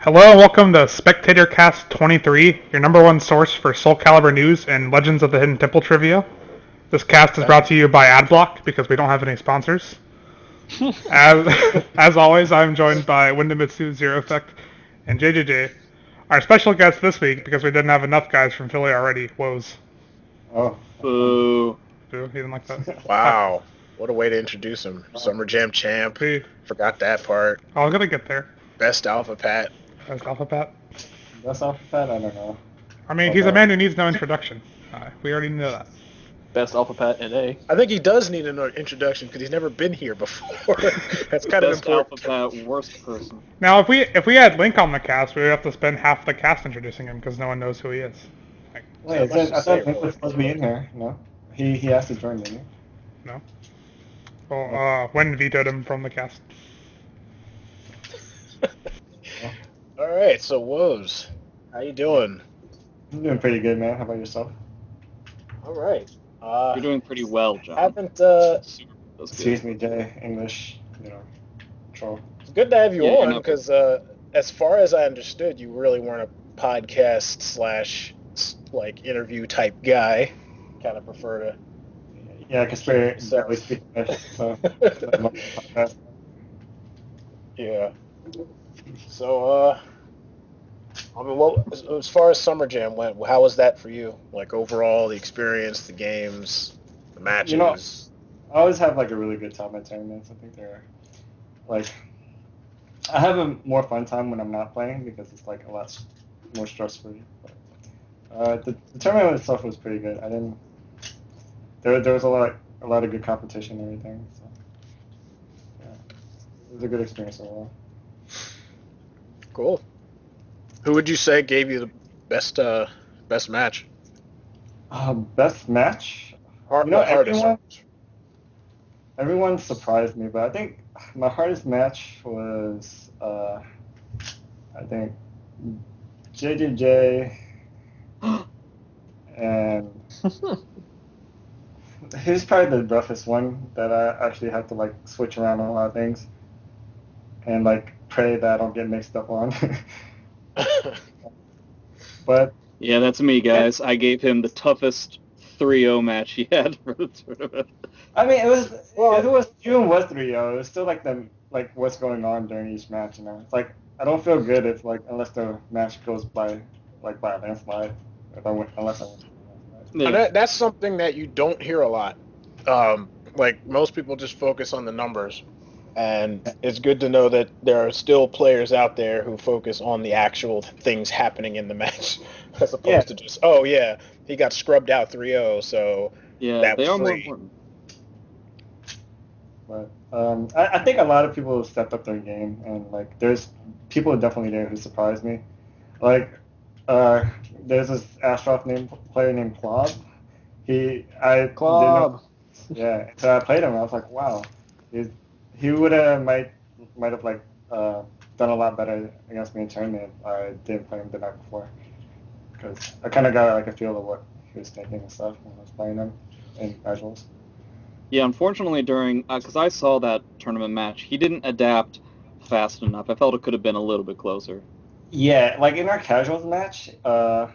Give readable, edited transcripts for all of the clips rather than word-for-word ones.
Hello and welcome to Spectator Cast 23, your number one source for Soul Calibur news and Legends of the Hidden Temple trivia. This cast is brought to you by Adblock because we don't have any sponsors. As always, I'm joined by Windamitsu, Zero Effect, and JJJ. Our special guest this week, because we didn't have enough guys from Philly already, Woahhzz. Oh, Boo. Boo, he didn't like that. Wow. What a way to introduce him. Summer Jam champ. See, Forgot that part. I was gonna get there. Best Alpha Pat. That's Alphabet. that's alphabet. I don't know. I mean, he's a man who needs no introduction. We already know that. Best alphabet NA. I think he does need an introduction because he's never been here before. That's kind of Best important. alphabet worst person. Now, if we had Link on the cast, we would have to spend half the cast introducing him because no one knows who he is. Wait, much to I say, thought Link was supposed to be in here. No, he has to join, didn't he? No. Well, Wen vetoed him from the cast. All right, so Woahhzz, how you doing? I'm doing pretty good, man. How about yourself? All right. You're doing pretty well, John. Haven't That's good. Excuse me, Jay. English, troll. it's good to have you Yeah, you're on not- because as far as I understood, you really weren't a podcast slash like interview type guy. Kind of prefer to. Yeah, because we're exactly speaking English, so. Yeah. So, I mean, what as far as Summer Jam went, how was that for you? Like overall, the experience, the games, the matches. You know, I always have like a really good time at tournaments. I think they're like I have a more fun time when I'm not playing because it's like a lot more stress free. The tournament itself was pretty good. I didn't. There was a lot of good competition and everything. So yeah, it was a good experience overall. Cool. Who would you say gave you the best match? Best match. You know, everyone surprised me, but I think my hardest match was I think JJJ and he's probably the roughest one that I actually had to like switch around a lot of things and like pray that I don't get mixed up on. But Yeah, that's me, guys. I gave him the toughest 3-0 match he had for the tournament. I mean, if Well- it was June was 3-0, it was still like what's going on during each match. It's like I don't feel good if like unless the match goes by a landslide. Unless I win. And Yeah. that's something that you don't hear a lot. Like most people just focus on the numbers, and it's good to know that there are still players out there who focus on the actual things happening in the match, as opposed Yeah. to just, oh yeah, he got scrubbed out 3-0, so Yeah, that they was are more free. important. But I think a lot of people have stepped up their game, and like there's people definitely there who surprised me. Like there's this Astroth player named Klob. Club. Yeah, so I played him. I was like, wow, he would have might have like done a lot better against me in tournament. I didn't play him the night before because I kind of got like a feel of what he was thinking and stuff when I was playing him in casuals. Yeah, unfortunately, because I saw that tournament match, he didn't adapt fast enough. I felt it could have been a little bit closer. Yeah, like in our casuals match, I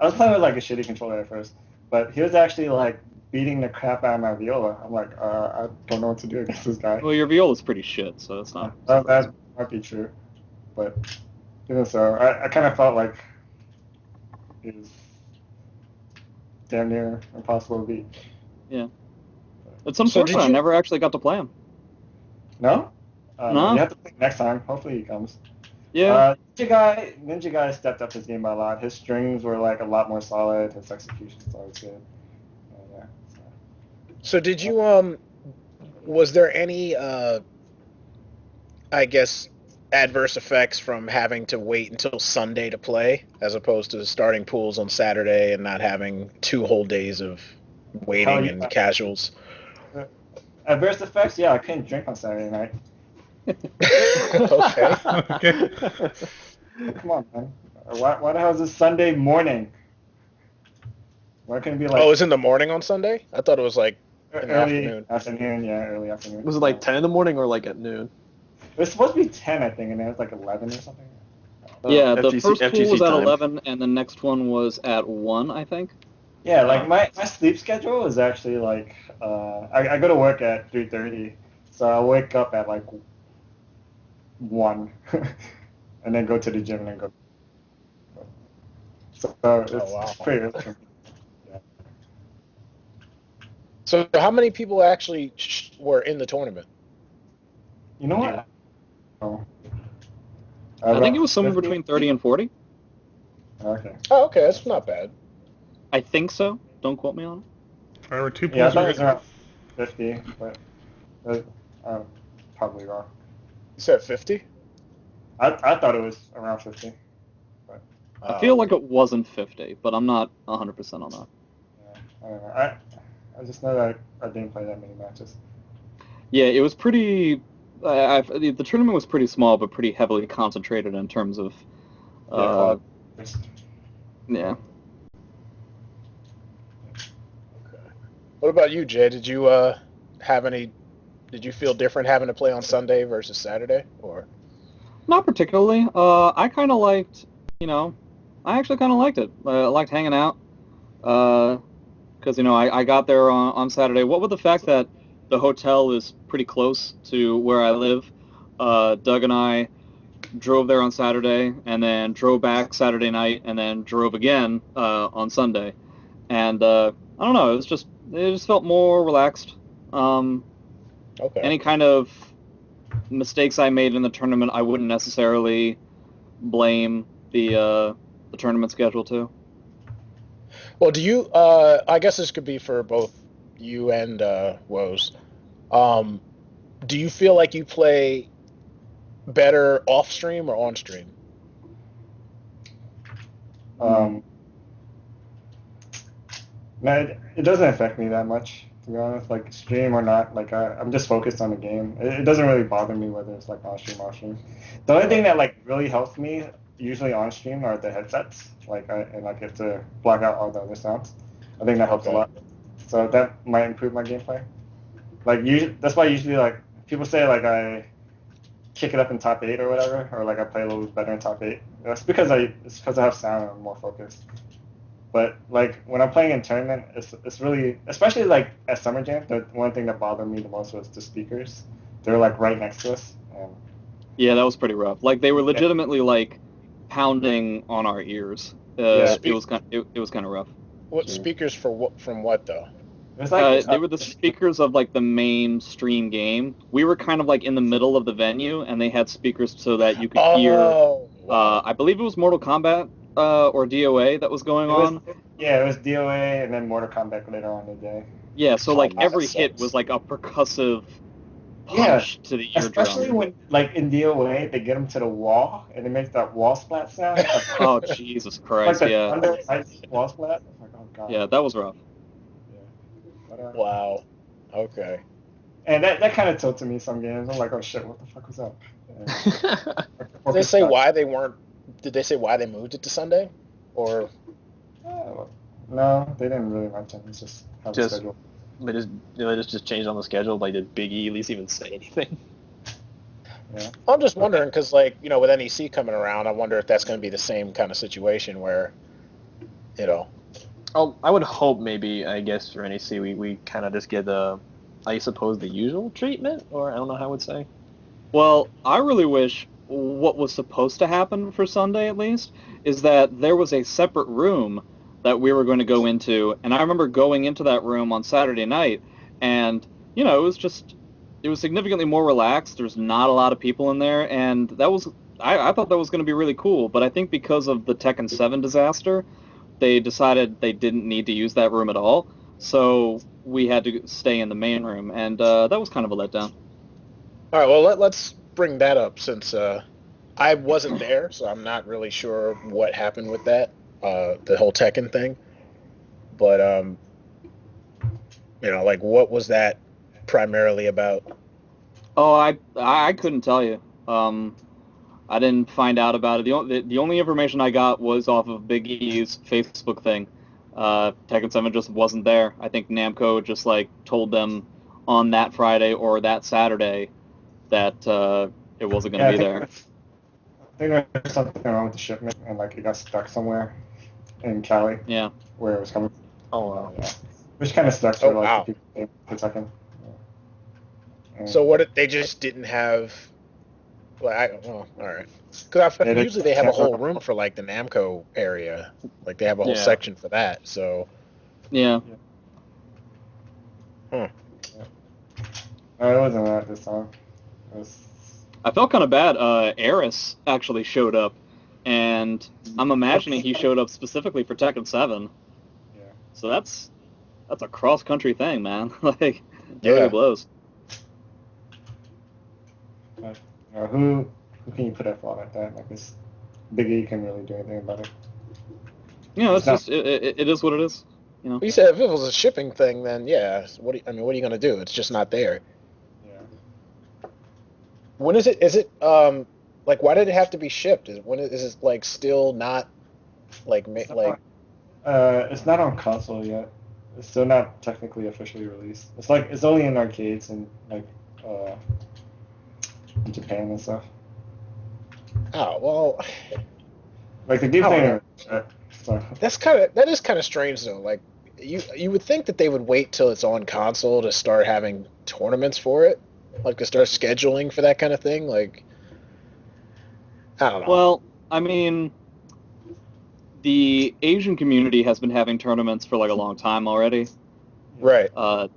was playing with like a shitty controller at first, but he was actually like beating the crap out of my viola. I'm like, I don't know what to do against this guy. Well, your viola's pretty shit, so it's not. That might be true, but even so, I kind of felt like it was damn near impossible to beat. Yeah. It's So unfortunate. did I you- never actually got to play him. No? No. You have to play next time. Hopefully he comes. Yeah. Ninja guy stepped up his game by a lot. His strings were like a lot more solid. His execution's always good. Yeah. So did you was there any I guess adverse effects from having to wait until Sunday to play as opposed to starting pools on Saturday and not having 2 whole days of waiting and casuals? Adverse effects? Yeah, I couldn't drink on Saturday night. Okay. Okay. Come on, man. Why the hell is this Sunday morning? Why couldn't it be like Oh, it was in the morning on Sunday? I thought it was like in the early afternoon. afternoon? Yeah, early afternoon. Was it like 10 in the morning or like at noon? It was supposed to be 10, I think, and then it was like 11 or something. Yeah, the FGC, first pool FGC was at time. 11, and the next one was at 1, I think. Yeah, like my sleep schedule is actually like I go to work at 3:30, so I wake up at like 1, and then go to the gym and then go. So wow. it's pretty early for me. Yeah. So how many people actually were in the tournament? You know what? Oh. I think it was About somewhere 50? between 30 and 40. Okay. Oh, okay, that's not bad. I think so. Don't quote me on it. There were 2 Yeah, I pools. thought it was around 50, but I'm probably wrong. You said 50? I thought it was around 50. But I feel like it wasn't 50, but I'm not 100% on that. yeah, I don't know. I just know that I didn't play that many matches. Yeah, it was pretty. The tournament was pretty small, but pretty heavily concentrated in terms of. Yeah. Yeah. Okay. What about you, Jay? Did you have any? Did you feel different having to play on Sunday versus Saturday, or? Not particularly. I kind of liked, I actually kind of liked it. I liked hanging out. Because, I got there on Saturday. What with the fact that the hotel is pretty close to where I live, Doug and I drove there on Saturday, and then drove back Saturday night, and then drove again on Sunday. And I don't know, it just felt more relaxed. Okay. Any kind of mistakes I made in the tournament, I wouldn't necessarily blame the tournament schedule too. Well, do you? I guess this could be for both you and Woahhzz. Do you feel like you play better off stream or on stream? No, it doesn't affect me that much, to be honest. Like stream or not, like I'm just focused on the game. It doesn't really bother me whether it's like on stream or off stream. The only thing that like really helps me usually on stream are the headsets. Like and I get to block out all the other sounds. I think that helps a lot. So that might improve my gameplay. Like that's why usually like people say like I kick it up in top 8 or whatever, or like I play a little better in top 8. It's because I have sound and I'm more focused. But like when I'm playing in tournament, it's really, especially like at Summer Jam, the one thing that bothered me the most was the speakers. They're like right next to us. And yeah, that was pretty rough. Like they were legitimately like pounding on our ears. It was kind of rough. What speakers for what? From what though? It was they were the speakers of like the mainstream game. We were kind of like in the middle of the venue, and they had speakers so that you could hear. Wow. I believe it was Mortal Kombat or DOA that was going on. Yeah, it was DOA and then Mortal Kombat later on in the day. Yeah, so like every hit was like a percussive punch to the eardrum. Especially when like in DOA they get them to the wall and it makes that wall splat sound. Oh Jesus Christ! Like yeah. Thunder wall splat. Like, oh god. Yeah, that was rough. Wow. Okay. And that kind of tilted me some games. I'm like, oh shit, what the fuck was up? Did they say why they weren't? Did they say why they moved it to Sunday? Or no, they didn't really mention. It's just how the schedule. They just changed on the schedule. Like, did Big E at least even say anything? Yeah. I'm just wondering because, like, with NEC coming around, I wonder if that's going to be the same kind of situation where, Oh, I would hope maybe, I guess, for NEC, we kind of just get I suppose, the usual treatment, or I don't know how I would say. Well, I really wish what was supposed to happen for Sunday, at least, is that there was a separate room that we were going to go into, and I remember going into that room on Saturday night, and, it was significantly more relaxed. There's not a lot of people in there, and I thought that was going to be really cool, but I think because of the Tekken 7 disaster, they decided they didn't need to use that room at all, so we had to stay in the main room, and that was kind of a letdown. All right, well, let's bring that up since I wasn't there, so I'm not really sure what happened with that, the whole Tekken thing. But, like, what was that primarily about? Oh, I couldn't tell you. I didn't find out about it. The only information I got was off of Big E's Facebook thing. Tekken 7 just wasn't there. I think Namco just like told them on that Friday or that Saturday that it wasn't going to be there. think there's something wrong with the shipment, and like it got stuck somewhere in Cali Yeah. where it was coming. Oh wow. Yeah, which kind of sucks for Oh, like wow. the people per second. Yeah. So what if they just didn't have? Well, all right. Because Yeah, usually they have a can't whole run- room for like the Namco area, like they have a whole Yeah. section for that. So, Yeah. No, it wasn't that this time. It was. I felt kind of bad. Eris actually showed up, and I'm imagining he showed up specifically for Tekken 7. Yeah. So that's a cross-country thing, man. Like, that Yeah. really blows. Who can you put a flaw like that? Like this, Big E can really do anything about it. You know, it's It's just it is what it is. You know. you said if it was a shipping thing, then yeah. What are you gonna do? It's just not there. Yeah. When is it? Is it like why did it have to be shipped? Is it like still not like like? It's not on console yet. It's still not technically officially released. It's like it's only in arcades and like in Japan and stuff. Oh well, Like the game I thing. So, that is kind of strange though. Like you would think that they would wait till it's on console to start having tournaments for it, like to start scheduling for that kind of thing. Like I don't know. Well, I mean, the Asian community has been having tournaments for like a long time already. Right.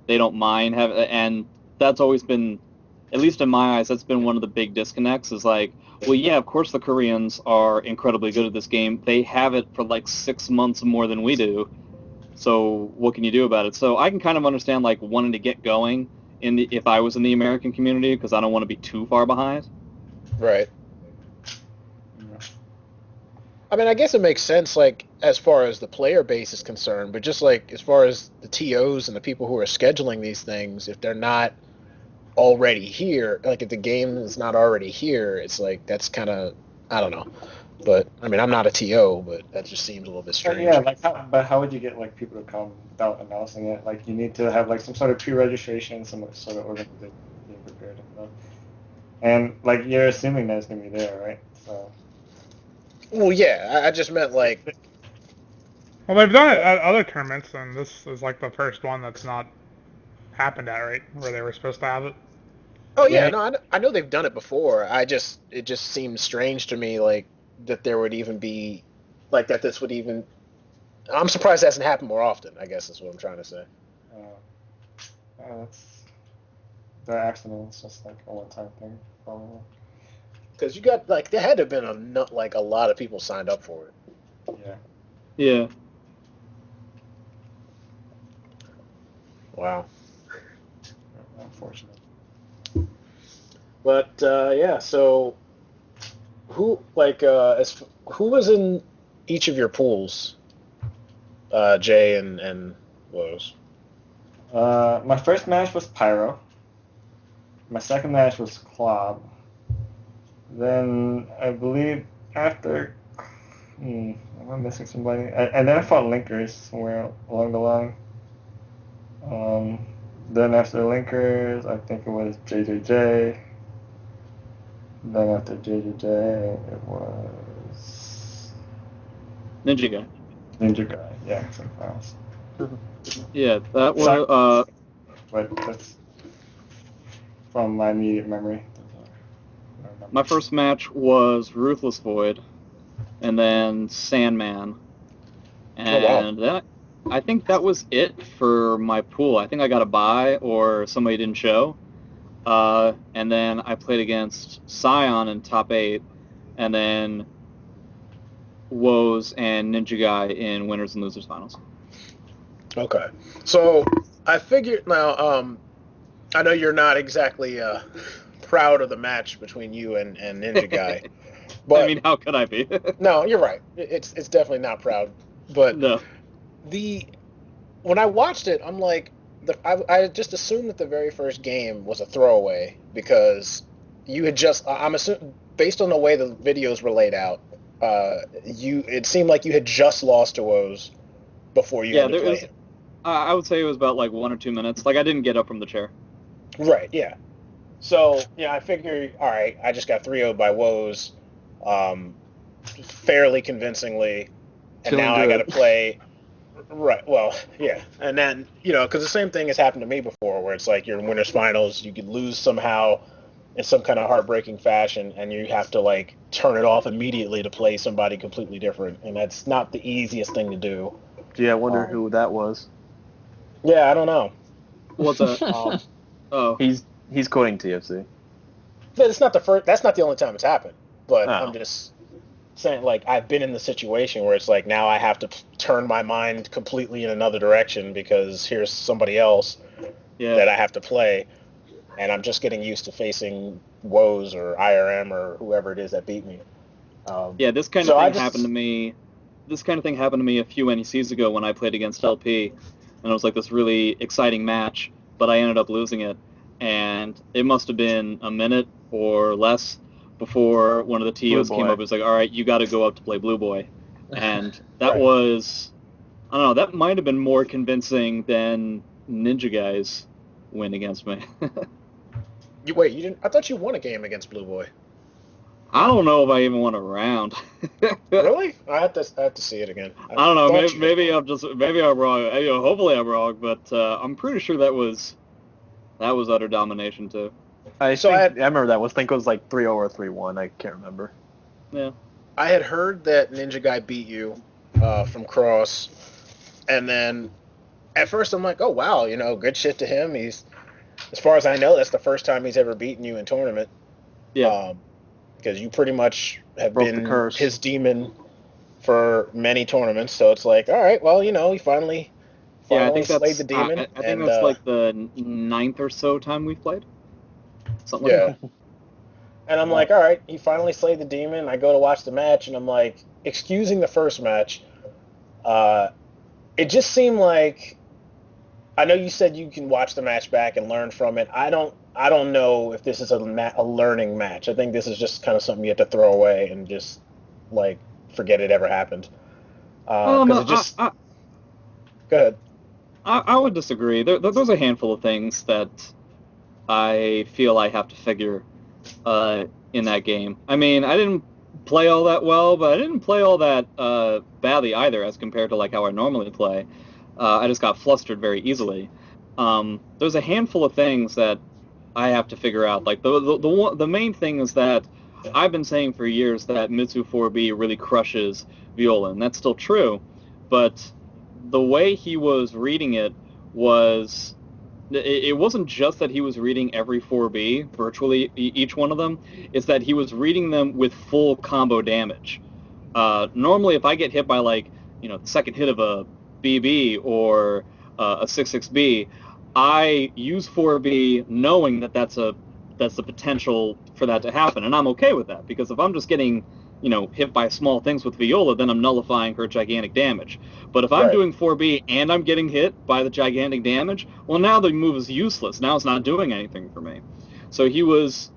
They don't mind having, and that's always been, at least in my eyes, that's been one of the big disconnects. Is like, well, yeah, of course the Koreans are incredibly good at this game. They have it for like 6 months more than we do. So what can you do about it? So I can kind of understand like wanting to get going if I was in the American community because I don't want to be too far behind. Right. yeah. I mean, I guess it makes sense, like, as far as the player base is concerned, but just, like, as far as the TOs and the people who are scheduling these things, if they're not already here, like, if the game is not already here, it's like, that's kind of, I don't know. But, I mean, I'm not a TO, but that just seems a little bit strange. Yeah, like how would you get like people to come without announcing it? Like you need to have like some sort of pre-registration, some sort of organization being prepared and stuff. And like you're assuming that it's gonna be there, right? So. Well, yeah, I just meant, like, Well, they've done it at other tournaments, and this is like the first one that's not happened at, right? Where they were supposed to have it. oh, yeah, Yeah. no, I know they've done it before. It just seems strange to me, like, that there would even be, like, that this would even, I'm surprised it hasn't happened more often, I guess is what I'm trying to say. That's the accident is just like a one-time thing, probably. Because you got, like, there had to have been a lot of people signed up for it. Yeah. Yeah. Wow. Unfortunate. But yeah, so who who was in each of your pools? Jay and Woahhzz. My first match was Pyro. My second match was Clob. Then I believe after, am I missing somebody? And then I fought Linkers somewhere along the line. Then after Linkers, I think it was JJJ. Then after JJJ, it was Ninja Guy. Ninja Guy. Yeah, some files. Yeah, that was But that's from my immediate memory. my first match was Ruthless Void, and then Sandman, and then I think that was it for my pool. I think I got a bye or somebody didn't show, and then I played against Scion in top 8, and then Woahhzz and Ninja Guy in winners and losers finals. Okay, so I figured now. I know you're not exactly proud of the match between you and Ninja Guy, but I mean, how could I be? no, you're right. It's definitely not proud. But No. When I watched it, I'm like, I just assumed that the very first game was a throwaway because you had just. I'm assuming based on the way the videos were laid out, it seemed like you had just lost to Woahhzz before you had to play him. I would say it was about like 1 or 2 minutes. Like I didn't get up from the chair. Right, yeah. So, yeah, I figure, all right, I just got 3-0'd by Woahhzz. fairly convincingly, and Feeling now I got to good. play. Right. Well, yeah, and then because the same thing has happened to me before, where it's like you're in winners finals, you could lose somehow in some kind of heartbreaking fashion, and you have to like turn it off immediately to play somebody completely different, and that's not the easiest thing to do. Gee, I wonder Um, who that was. yeah, I don't know. What's that? Um, Oh, He's quoting TFC. but it's not the first. That's not the only time it's happened. But I'm Oh. just saying, like, I've been in the situation where it's like now I have to turn my mind completely in another direction because here's somebody else yeah. that I have to play, and I'm just getting used to facing Woahhzz or IRM or whoever it is that beat me. Yeah, this kind of So I thing happened to just me. This kind of thing happened to me a few NECs ago when I played against LP, and it was like this really exciting match, but I ended up losing it, and it must have been a minute or less before one of the Blue TOs came Boy. up and was like, "All right, you got to go up to play Blue Boy," and that right. was, I don't know, that might have been more convincing than Ninja Guys win against me. Wait, you didn't? I thought you won a game against Blue Boy. I don't know if I even won a round. Really? I have to see it again. I don't know. Thought you did. Maybe I'm wrong. Hopefully I'm wrong, but I'm pretty sure that was utter domination too. I So think I remember that was. I think it was like 3-0 or 3-1. I can't remember. Yeah. I had heard that Ninja Guy beat you from Cross, and then at first I'm like, oh wow, good shit to him. He's, as far as I know, that's the first time he's ever beaten you in tournament. Yeah. Because you pretty much have Broke the been curse. his demon for many tournaments. So it's like, all right, well, he finally Yeah. I think slayed the that's demon, I think and that's like the ninth or so time we've played. Something like yeah. that. And I'm Yeah. like, all right, he finally slayed the demon. I go to watch the match, and I'm like, excusing the first match, uh, it just seemed like, I know you said you can watch the match back and learn from it. I don't know if this is a learning match. I think this is just kind of something you have to throw away and just like forget it ever happened. Well, Because no, it just go ahead. I would disagree. There's a handful of things that I feel I have to figure in that game. I mean, I didn't play all that well, but I didn't play all that badly either, as compared to like how I normally play. I just got flustered very easily. There's a handful of things that I have to figure out. Like the main thing is that I've been saying for years that Mitsu 4B really crushes viola, and that's still true. But the way he was reading it was it wasn't just that he was reading every 4B, virtually each one of them. It's that he was reading them with full combo damage. Normally, if I get hit by like, the second hit of a BB or a 6-6B, I use 4B knowing that that's the potential for that to happen, and I'm okay with that because if I'm just getting hit by small things with Viola, then I'm nullifying her gigantic damage. But if I'm Right. doing 4B and I'm getting hit by the gigantic damage, well, now the move is useless. Now it's not doing anything for me. So he was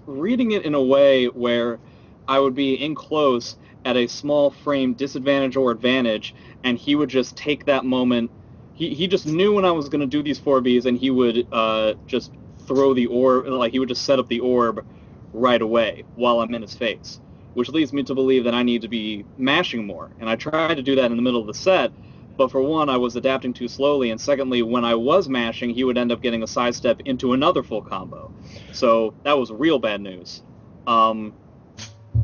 reading it in a way where I would be in close at a small frame disadvantage or advantage, and he would just take that moment. He just knew when I was going to do these 4Bs, and he would just throw the orb, like he would just set up the orb right away while I'm in his face, which leads me to believe that I need to be mashing more. And I tried to do that in the middle of the set, but for one, I was adapting too slowly, and secondly, when I was mashing, he would end up getting a sidestep into another full combo. So that was real bad news.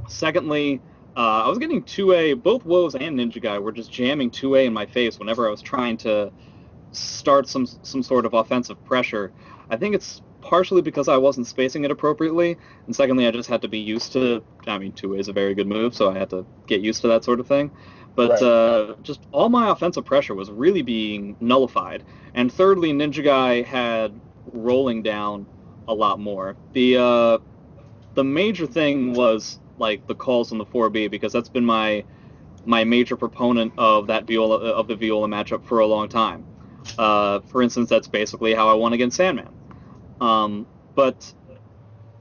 Secondly, I was getting 2A. Both Woahhzz and Ninja Guy were just jamming 2A in my face whenever I was trying to start some sort of offensive pressure. I think it's partially because I wasn't spacing it appropriately, and secondly, I just had to be used to. I mean, 2A is a very good move, so I had to get used to that sort of thing. But Right. just all my offensive pressure was really being nullified. And thirdly, Ninja Guy had rolling down a lot more. The major thing was like the calls on the 4B because that's been my major proponent of the viola matchup for a long time. For instance, that's basically how I won against Sandman. But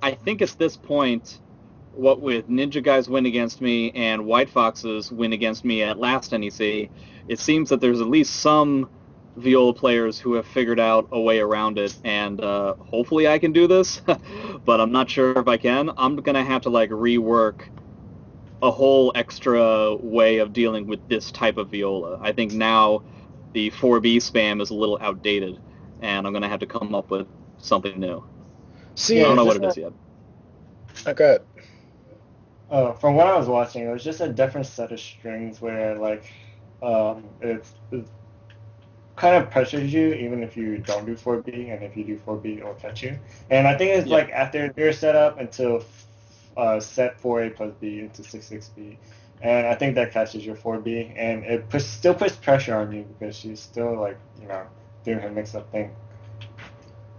I think at this point, what with Ninja Guy's win against me and White Fox's win against me at last NEC, it seems that there's at least some viola players who have figured out a way around it, and hopefully I can do this, but I'm not sure if I can. I'm gonna have to like rework a whole extra way of dealing with this type of viola. I think now the 4B spam is a little outdated, and I'm going to have to come up with something new. See, I don't Yeah, know it's what just it is yet. okay. from what I was watching, it was just a different set of strings where like it kind of pressures you even if you don't do 4B, and if you do 4B, it'll catch you. And I think it's Yeah. like after your setup until set 4A plus B into 6-6B. And I think that catches your 4B, and it still puts pressure on you because she's still like, doing her mix up thing.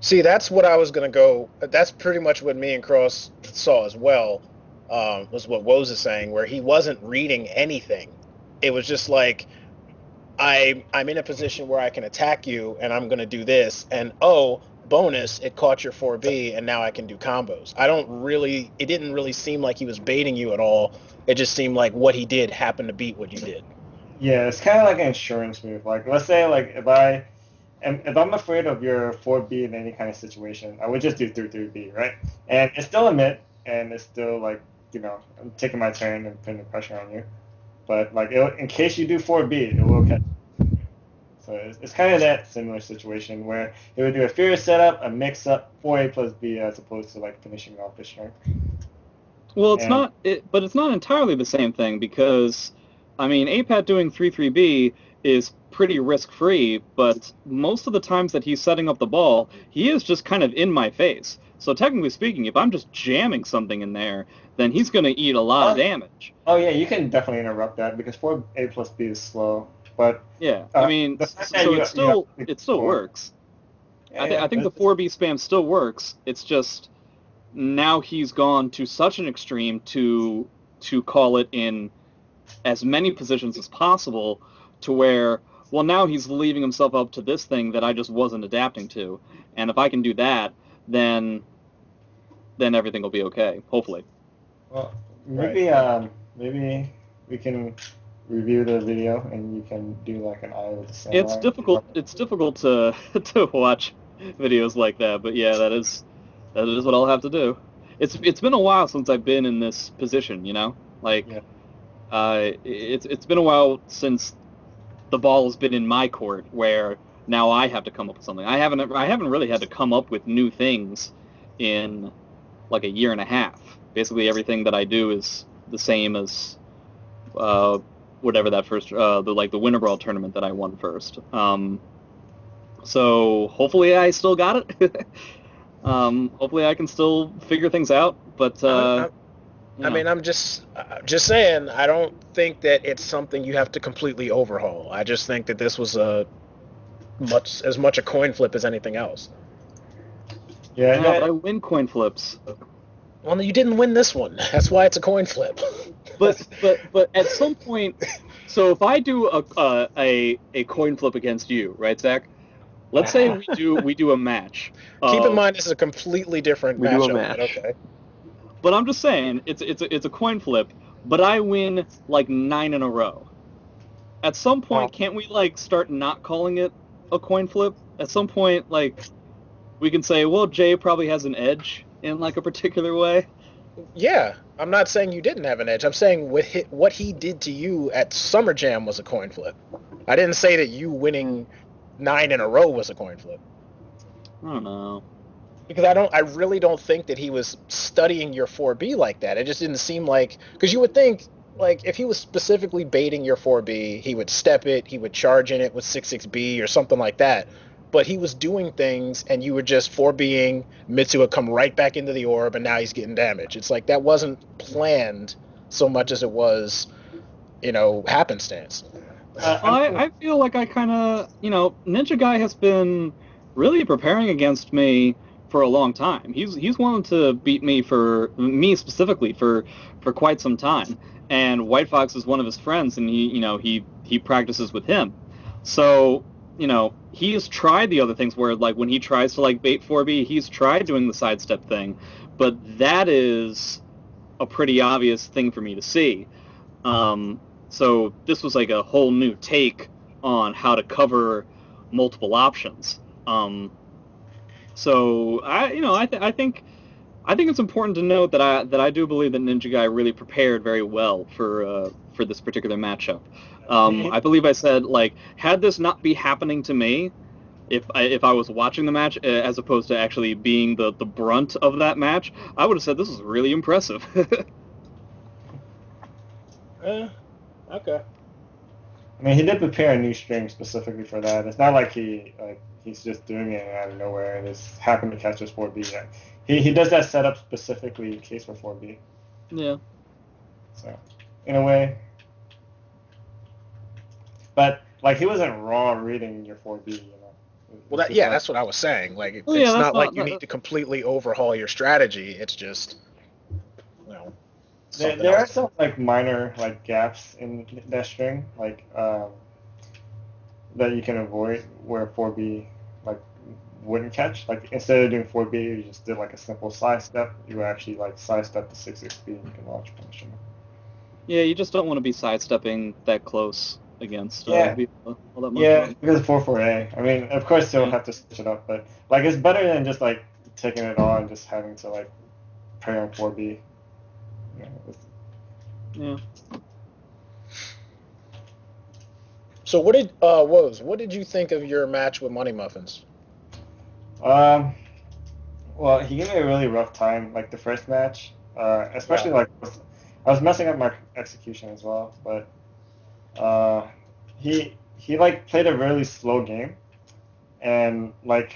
See, that's what I was gonna go. That's pretty much what me and Cross saw as well. Was what Woahhzz is saying, where he wasn't reading anything. It was just like I'm in a position where I can attack you, and I'm gonna do this, and oh, bonus, it caught your 4B, and now I can do combos. It didn't really seem like he was baiting you at all. It just seemed like what he did happened to beat what you did. Yeah, it's kind of like an insurance move. Like, let's say, like, if I'm afraid of your 4B in any kind of situation, I would just do 3-3B, right? And it's still a mid, and it's still like, I'm taking my turn and putting the pressure on you. But like, in case you do 4B, it will catch. So it's kind of that similar situation where it would do a furious setup, a mix up, 4A plus B, as opposed to like finishing off the string. Well, it's And not, but it's not entirely the same thing because, I mean, apat doing 3-3B is pretty risk-free, but most of the times that he's setting up the ball, he is just kind of in my face. So technically speaking, if I'm just jamming something in there, then he's going to eat a lot of damage. Oh yeah, you can definitely interrupt that because 4A plus B is slow. But yeah, I mean, so it still works. Yeah, I think the 4B spam still works. It's just now he's gone to such an extreme to call it in as many positions as possible, to where, well, now he's leaving himself up to this thing that I just wasn't adapting to, and if I can do that, then everything will be okay, hopefully. Well, maybe maybe we can review the video and you can do like an eye with the samurai. It's difficult to to watch videos like that, but yeah, that is what I'll have to do. It's been a while since I've been in this position, like it's been a while since the ball has been in my court, where now I have to come up with something. I haven't really had to come up with new things in like a year and a half. Basically, everything that I do is the same as whatever that first the Winter Brawl tournament that I won first. So hopefully I still got it. Hopefully I can still figure things out. But I mean, I'm just saying, I don't think that it's something you have to completely overhaul. I just think that this was as much a coin flip as anything else. Yeah, but I win coin flips. Well, you didn't win this one. That's why it's a coin flip. but at some point, so if I do a coin flip against you, right, Zach? Let's say we do a match. Keep in mind this is a completely different matchup. But okay. But I'm just saying it's a coin flip, but I win like 9 in a row. At some point, can't we like start not calling it a coin flip? At some point, like we can say, well, Jay probably has an edge in like a particular way. Yeah, I'm not saying you didn't have an edge. I'm saying what he did to you at Summer Jam was a coin flip. I didn't say that you winning 9 in a row was a coin flip. I don't know. Because I really don't think that he was studying your 4B like that. It just didn't seem like, because you would think, like, if he was specifically baiting your 4B, he would step it, he would charge in it with 6-6B or something like that. But he was doing things, and you were just 4Bing, Mitsu would come right back into the orb, and now he's getting damage. It's like that wasn't planned so much as it was, happenstance. I feel like I kind of, Ninja Guy has been really preparing against me for a long time. He's wanted to beat me specifically for quite some time. And White Fox is one of his friends, and he practices with him. So, he has tried the other things where, like, when he tries to, like, bait 4B, he's tried doing the sidestep thing. But that is a pretty obvious thing for me to see. So this was like a whole new take on how to cover multiple options. So I think I think it's important to note that I do believe that Ninja Guy really prepared very well for this particular matchup. I believe I said, like, had this not be happening to me, if I was watching the match as opposed to actually being the brunt of that match, I would have said this is really impressive. Okay. I mean, he did prepare a new string specifically for that. It's not like he's just doing it out of nowhere and just happened to catch his 4B. Yeah. He does that setup specifically in case for 4B. Yeah. So, in a way. But, like, he wasn't raw reading your 4B, you know. Well, It's just like, that's what I was saying. Like, Oh, yeah, it's that's not like not you need to completely overhaul your strategy. It's just, you know, something there are else. some like minor like gaps in that string, like that you can avoid where 4B like wouldn't catch. Like instead of doing 4B, you just did like a simple side step. You would actually like side step the 6-6B and you can launch punishment. Yeah, you just don't want to be sidestepping that close against Yeah. Viola all that much. Yeah, because 4-4A. I mean, of course you'll Yeah. have to switch it up, but like it's better than just like taking it on and just having to like play on 4B. You know, Yeah. So what did you think of your match with Money Muffins? Um, well, he gave me a really rough time, like the first match, especially like I was messing up my execution as well, but he like played a really slow game, and like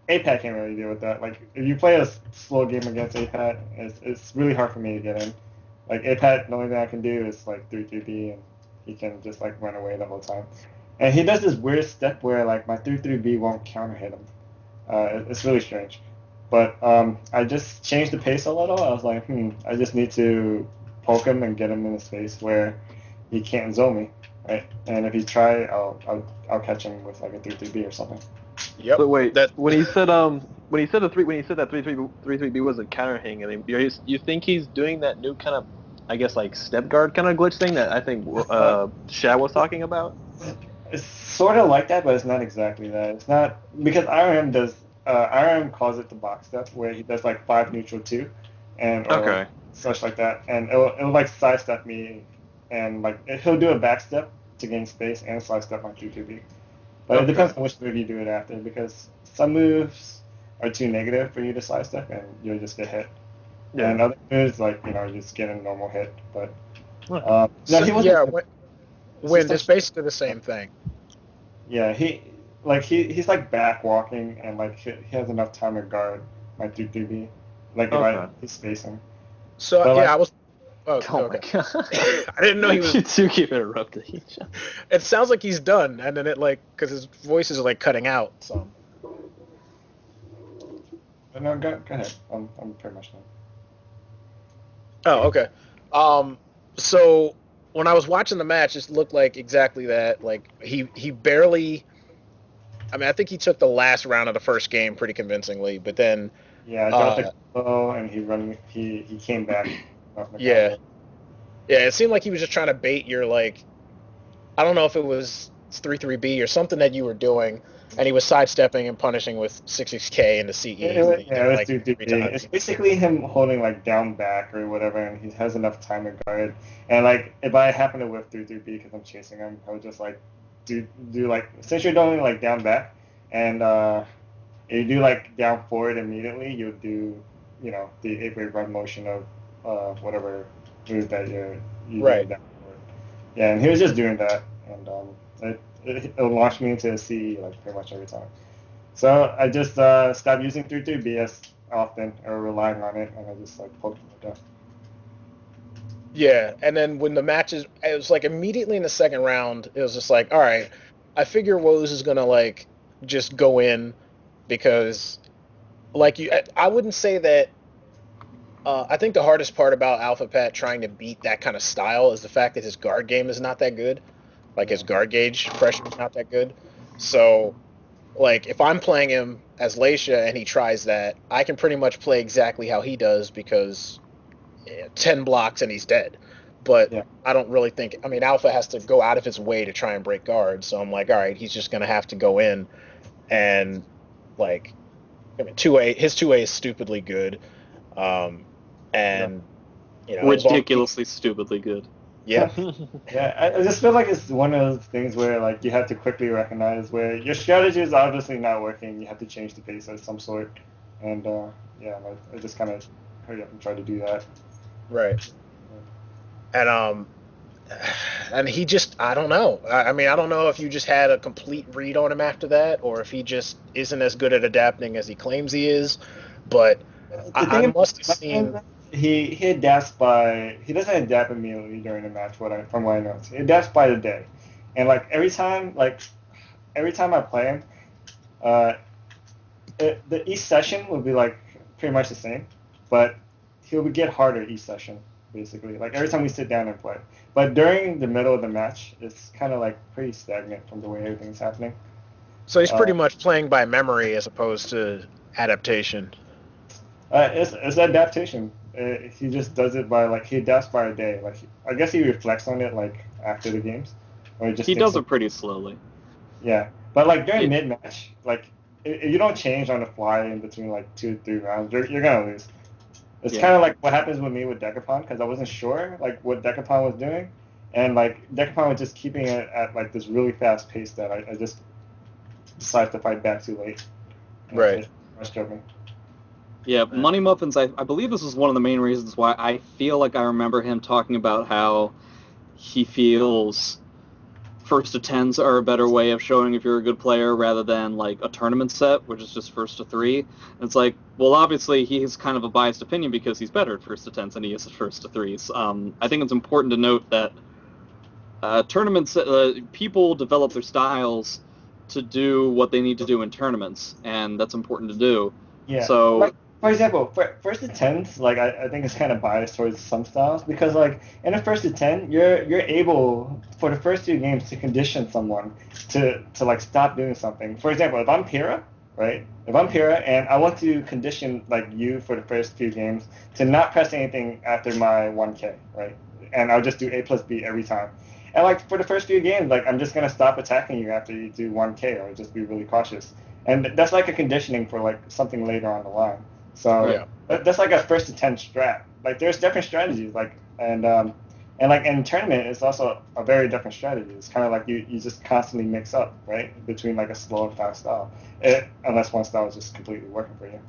apat can't really deal with that. Like if you play a slow game against apat, it's really hard for me to get in. Like apat, the only thing I can do is like 3-3B, and he can just like run away the whole time. And he does this weird step where like my 3-3B won't counter hit him. It's really strange. But I just changed the pace a little. I was like, I just need to poke him and get him in a space where he can't zone me, right? And if he try, I'll catch him with like a 3-3B or something. Yep. So wait, That when he said that 3-3-B wasn't counter hitting, I mean, you think he's doing that new kind of, I guess, like step guard kind of glitch thing that I think Shad was talking about? It's sort of like that, but it's not exactly that. It's not because IRM calls it the box step where he does like 5 neutral 2, and or like Okay. such like that, and it'll like sidestep me, and like he'll do a back step to gain space and sidestep my 2-2B. But it depends Okay. on which move you do it after, because some moves are too negative for you to sidestep and you'll just get hit. Yeah. And other moves, like, you just get a normal hit. But Okay. no, So, he wasn't. yeah, It's when just it's like, basically the same thing. yeah, he's like back walking and like he has enough time to guard my 3-3B. Like if Okay. he's spacing. So But yeah, like I was. Oh, Oh my okay. god. I didn't know he was. You two keep interrupting each other. It sounds like he's done, and then it like because his voice is like cutting out. So no, go ahead. I'm pretty much done. oh, okay. So when I was watching the match, it looked like exactly that. Like he barely. I mean, I think he took the last round of the first game pretty convincingly, but then Yeah, I dropped the combo and he came back off the yeah, combo. yeah, it seemed like he was just trying to bait your like. I don't know if it was 3-3B or something that you were doing, and he was sidestepping and punishing with 6-6K into CE. It was Like 2-2B. 3 times. It's basically him holding like down back or whatever, and he has enough time to guard. And like if I happen to whip 3-3B because I'm chasing him, I would just like do like since you're doing like down back, and if you do like down forward immediately, you'll do the 8-way run motion of whatever move that you Right. do down forward. Yeah, and he was just doing that, and it launched me into a CE like pretty much every time. So I just stopped using 3-3B as often or relying on it, and I just like poked him to death. Yeah, and then when the matches, it was like immediately in the second round, it was just like, all right, I figure Woahhzz is gonna like just go in because, like I wouldn't say that. I think the hardest part about Alpha Pat trying to beat that kind of style is the fact that his guard game is not that good. Like his guard gauge pressure is not that good. So, like if I'm playing him as Leisha and he tries that, I can pretty much play exactly how he does because 10 blocks and he's dead. But Yeah. I don't really think. I mean, Alpha has to go out of his way to try and break guards. So I'm like, all right, he's just gonna have to go in and like I mean, 2A, his 2A is stupidly good, and you know, as long Ridiculously, stupidly good. yeah, Yeah, I just feel like it's one of those things where like you have to quickly recognize where your strategy is obviously not working. You have to change the pace of some sort, and yeah, like, I just kind of hurry up and try to do that. right, and and he just, I don't know. I mean, I don't know if you just had a complete read on him after that, or if he just isn't as good at adapting as he claims he is. But The I thing must have about seen. he adapts by he doesn't adapt immediately during the match. From what I know, he adapts by the day, and like every time I play him, uh, each session will be like pretty much the same, but he'll get harder each session basically. Like every time we sit down and play, but during the middle of the match, it's kind of like pretty stagnant from the way everything's happening. So he's pretty Uh, much playing by memory as opposed to adaptation. it's adaptation. He just does it by like he adapts by a day. Like I guess he reflects on it like after the games, or he just He thinks does it pretty slowly. yeah. But like during Yeah. mid match, like if you don't change on the fly in between like 2 3 rounds, you're gonna lose. It's Yeah. kind of like what happens with me with Decapon because I wasn't sure like what Decapon was doing, and like Decapon was just keeping it at like this really fast pace that I just decided to fight back too late. And Right. I was struggling. Yeah, Money Muffins, I believe this is one of the main reasons why I feel like I remember him talking about how he feels first to tens are a better way of showing if you're a good player rather than like a tournament set, which is just first to three. And it's like, well, obviously he has kind of a biased opinion because he's better at first to tens than he is at first to threes. I think it's important to note that tournaments, people develop their styles to do what they need to do in tournaments, and that's important to do. Yeah. So, Like for example, first to tens, like I think it's kind of biased towards some styles because like in a first to ten, you're able for the first 2 games to condition someone to like stop doing something. For example, if I'm Pyrrha, right? If I'm Pyrrha and I want to condition like you for the first few games to not press anything after my 1K, right? And I'll just do A plus B every time. And like for the first few games, like I'm just gonna stop attacking you after you do 1K or just be really cautious. And that's like a conditioning for like something later on the line. So Yeah. that's like a first to 10 strat. Like there's different strategies. Like and like in tournament, it's also a very different strategy. It's kind of like you just constantly mix up, right, between like a slow and fast style, unless one style is just completely working for you.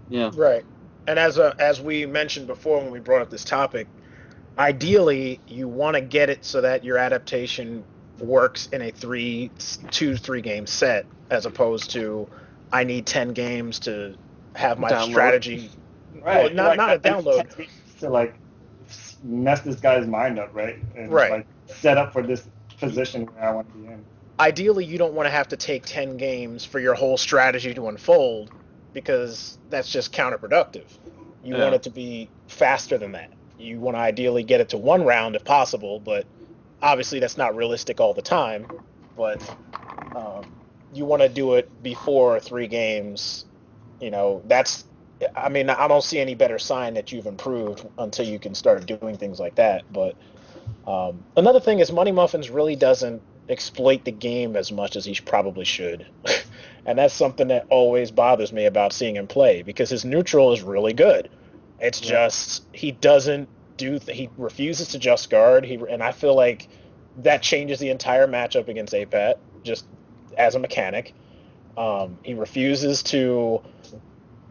yeah. Right. And as we mentioned before when we brought up this topic, ideally you want to get it so that your adaptation works in a 3 game set as opposed to I need 10 games to have my Download. strategy. Right. Well, not a I need download. 10 games to like mess this guy's mind up, right? And Right. like set up for this position where I want to be in. Ideally, you don't want to have to take 10 games for your whole strategy to unfold because that's just counterproductive. You Yeah. want it to be faster than that. You want to ideally get it to 1 round if possible, but obviously that's not realistic all the time. But you want to do it before 3 games. You know, I mean, I don't see any better sign that you've improved until you can start doing things like that. But another thing is Money Muffins really doesn't exploit the game as much as he probably should. And that's something that always bothers me about seeing him play because his neutral is really good. It's just he doesn't he refuses to just guard. And I feel like that changes the entire matchup against apat just as a mechanic. He refuses to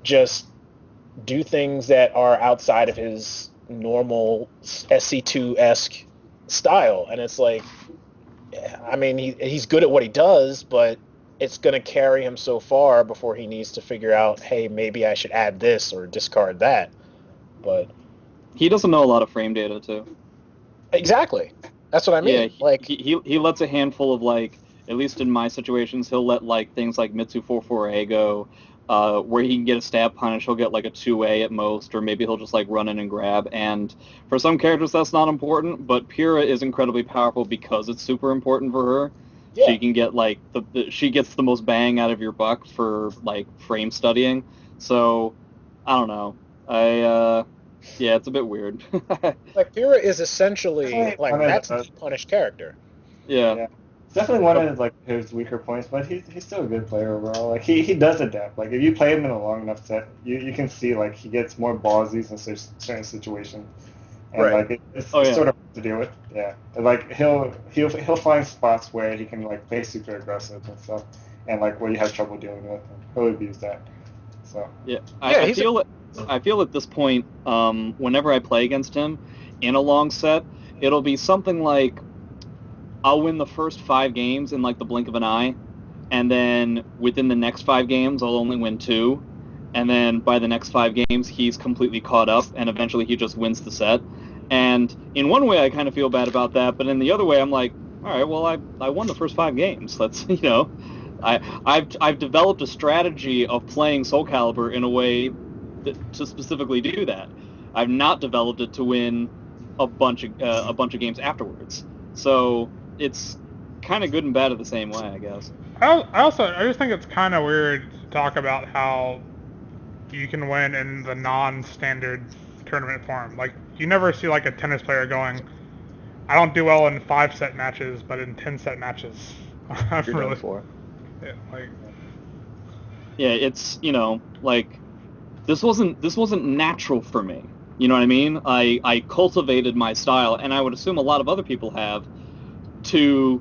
just do things that are outside of his normal SC2-esque style, and it's like, I mean, he's good at what he does, but it's going to carry him so far before he needs to figure out, hey, maybe I should add this or discard that. But He doesn't know a lot of frame data, too. exactly, that's what I mean. Yeah, Like, he lets a handful of, like, at least in my situations, he'll let, like, things like Mitsu 4-4A go, where he can get a stab punish, he'll get, like, a 2A at most, or maybe he'll just, like, run in and grab, and for some characters that's not important, but Pyrrha is incredibly powerful because it's super important for her. yeah, She can get, like, she gets the most bang out of your buck for, like, frame studying, so, I don't know. Yeah, it's a bit weird. like Pyrrha is essentially Right. like I mean, that's the punished character. Yeah. Yeah. It's definitely one of like his weaker points, but he's still a good player overall. Like he does adapt. Like if you play him in a long enough set, you can see like he gets more ballsy in certain situations, and Right. like it's Oh, yeah. sort of hard to deal with. Yeah, and, like he'll find spots where he can like play super aggressive and stuff, and like where you have trouble dealing with, and he'll abuse that. So Yeah, Yeah, I feel I feel at this point, whenever I play against him in a long set, it'll be something like I'll win the first 5 games in like the blink of an eye, and then within the next 5 games, I'll only win 2, and then by the next 5 games, he's completely caught up, and eventually he just wins the set. And in one way, I kind of feel bad about that, but in the other way, I'm like, all right, well, I won the first 5 games. That's I've developed a strategy of playing Soul Calibur in a way to specifically do that. I've not developed it to win a bunch of games afterwards. So it's kind of good and bad at the same way, I guess. I just think it's kind of weird to talk about how you can win in the non-standard tournament form. Like you never see like a tennis player going, I don't do well in 5-set matches, but in 10-set matches, I'm You're really done for. yeah, like Yeah, it's like this wasn't natural for me. You know what I mean? I cultivated my style, and I would assume a lot of other people have to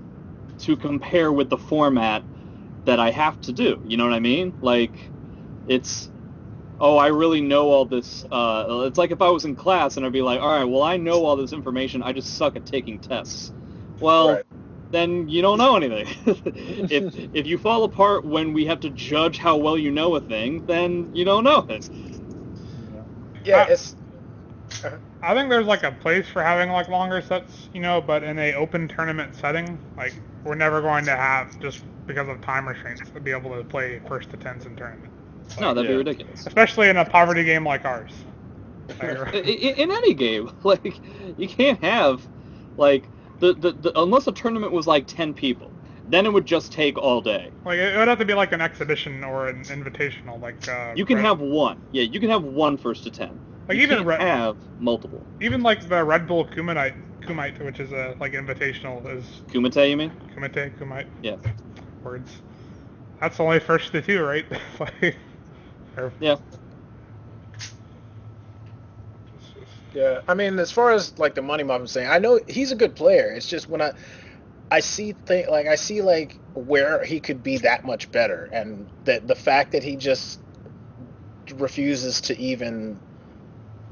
compare with the format that I have to do. You know what I mean? Like it's I really know all this. It's like if I was in class and I'd be like, all right, well, I know all this information. I just suck at taking tests. Well, Right. then you don't know anything. if you fall apart when we have to judge how well you know a thing, then you don't know it. Yeah, I- it's I think there's like a place for having like longer sets, but in a open tournament setting, like we're never going to have, just because of time restraints, to be able to play first to tens in tournament. No, that'd be Yeah. ridiculous. Especially in a poverty game like ours. Like, In any game, like you can't have like the unless a tournament was like 10 people, then it would just take all day. like it would have to be like an exhibition or an invitational, like You can have one. Yeah, you can have one first to 10. Like you even can't have multiple. even like the Red Bull Kumite, which is a like invitational, is Kumite, you mean? Kumite. Yeah. Words. That's only first to 2, right? Like, Yeah. yeah. I mean, as far as like the money muffin saying, I know he's a good player. It's just when I see where he could be that much better, and that the fact that he just refuses to even